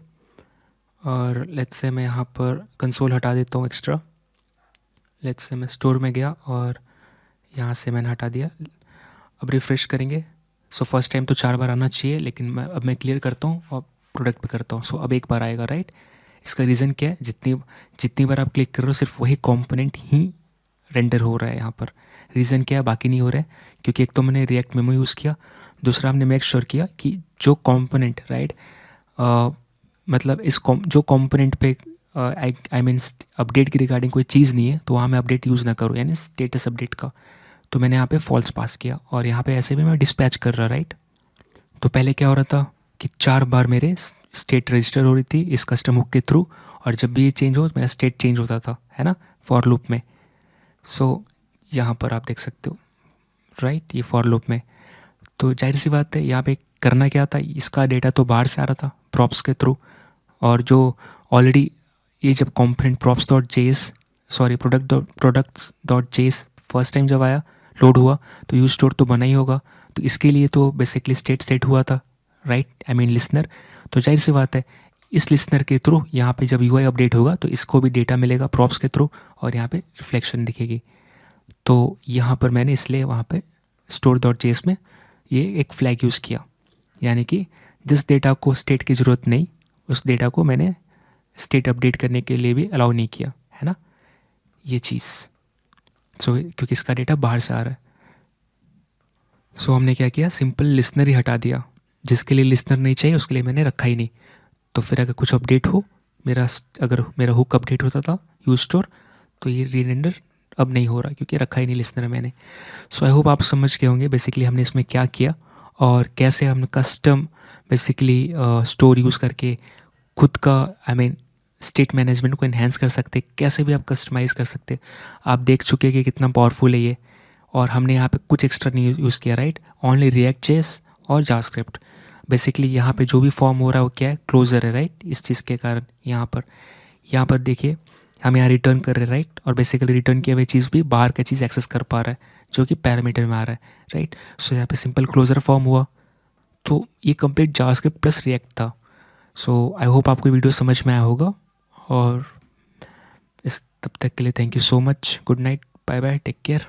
और लेट्स से मैं यहाँ पर कंसोल हटा देता हूँ एक्स्ट्रा। लेट्स से मैं स्टोर में गया और यहाँ से मैंने हटा दिया। अब रिफ़्रेश करेंगे। सो फर्स्ट टाइम तो 4 बार आना चाहिए, लेकिन अब मैं क्लियर करता हूँ और प्रोडक्ट पे करता हूँ। सो अब एक बार आएगा, राइट। इसका रीज़न क्या है, जितनी बार आप क्लिक कर रहे हो सिर्फ वही कंपोनेंट ही रेंडर हो रहा है यहाँ पर। रीज़न क्या है, बाकी नहीं हो रहा है, क्योंकि एक तो मैंने रिएक्ट मेमो यूज़ किया, दूसरा हमने मेक श्योर किया कि जो कंपोनेंट, राइट, मतलब जो कंपोनेंट पे आई मीन अपडेट की रिगार्डिंग कोई चीज़ नहीं है तो वहाँ मैं अपडेट यूज़ ना करूँ, यानी स्टेटस अपडेट का। तो मैंने यहाँ पे फॉल्स पास किया, और यहाँ पे ऐसे भी मैं डिस्पैच कर रहा, राइट। तो पहले क्या हो रहा था कि 4 बार मेरे स्टेट रजिस्टर हो रही थी इस कस्टम हुक के थ्रू, और जब भी ये चेंज हो मेरा स्टेट चेंज होता था, है ना, फॉर लूप में। सो यहाँ पर आप देख सकते हो, राइट, ये फॉर लूप में। तो जाहिर सी बात है यहाँ पे करना क्या था, इसका डेटा तो बाहर से आ रहा था प्रॉप्स के थ्रू, और जो ऑलरेडी ये जब component props dot JS products dot JS first time जब आया लोड हुआ तो यूज स्टोर तो बना ही होगा, तो इसके लिए तो बेसिकली स्टेट सेट हुआ था, राइट, आई मीन लिसनर। तो जाहिर सी बात है इस लिसनर के थ्रू यहाँ पे जब यूआई अपडेट होगा तो इसको भी डेटा मिलेगा प्रॉप्स के थ्रू और यहाँ पे रिफ्लेक्शन दिखेगी। तो यहाँ पर मैंने इसलिए वहाँ पे store.js में ये एक फ्लैग यूज़ किया, यानी कि जिस डेटा को स्टेट की ज़रूरत नहीं उस डेटा को मैंने स्टेट अपडेट करने के लिए भी अलाउ नहीं किया, है ना ये चीज़। क्योंकि इसका डेटा बाहर से आ रहा है। हमने क्या किया, सिंपल लिसनर ही हटा दिया। जिसके लिए लिसनर नहीं चाहिए उसके लिए मैंने रखा ही नहीं। तो फिर अगर कुछ अपडेट हो, अगर मेरा हुक अपडेट होता था यूज स्टोर, तो ये रीरेंडर अब नहीं हो रहा क्योंकि रखा ही नहीं लिसनर मैंने। आई होप आप समझ गए होंगे बेसिकली हमने इसमें क्या किया और कैसे हम कस्टम बेसिकली स्टोर यूज़ करके खुद का स्टेट मैनेजमेंट को इन्हेंस कर सकते, कैसे भी आप कस्टमाइज़ कर सकते। आप देख चुके कि कितना पावरफुल है ये। और हमने यहाँ पे कुछ एक्स्ट्रा नहीं यूज़ किया, राइट, ओनली रिएक्ट.जेएस और जावास्क्रिप्ट। बेसिकली यहाँ पे जो भी फॉर्म हो रहा है वो क्या है, क्लोजर है, राइट। इस चीज़ के कारण यहाँ पर देखिए हम यहाँ रिटर्न कर रहे हैं, राइट, और बेसिकली रिटर्न किया हुआ चीज़ भी बाहर का चीज़ एक्सेस कर पा रहा है जो कि पैरामीटर में आ रहा है, राइट। यहाँ पे सिंपल क्लोजर फॉर्म हुआ। तो ये कंप्लीट जावास्क्रिप्ट प्लस रिएक्ट था। आई होप आपको वीडियो समझ में आया होगा। और तब तक के लिए thank you so much, good night, bye bye, take care.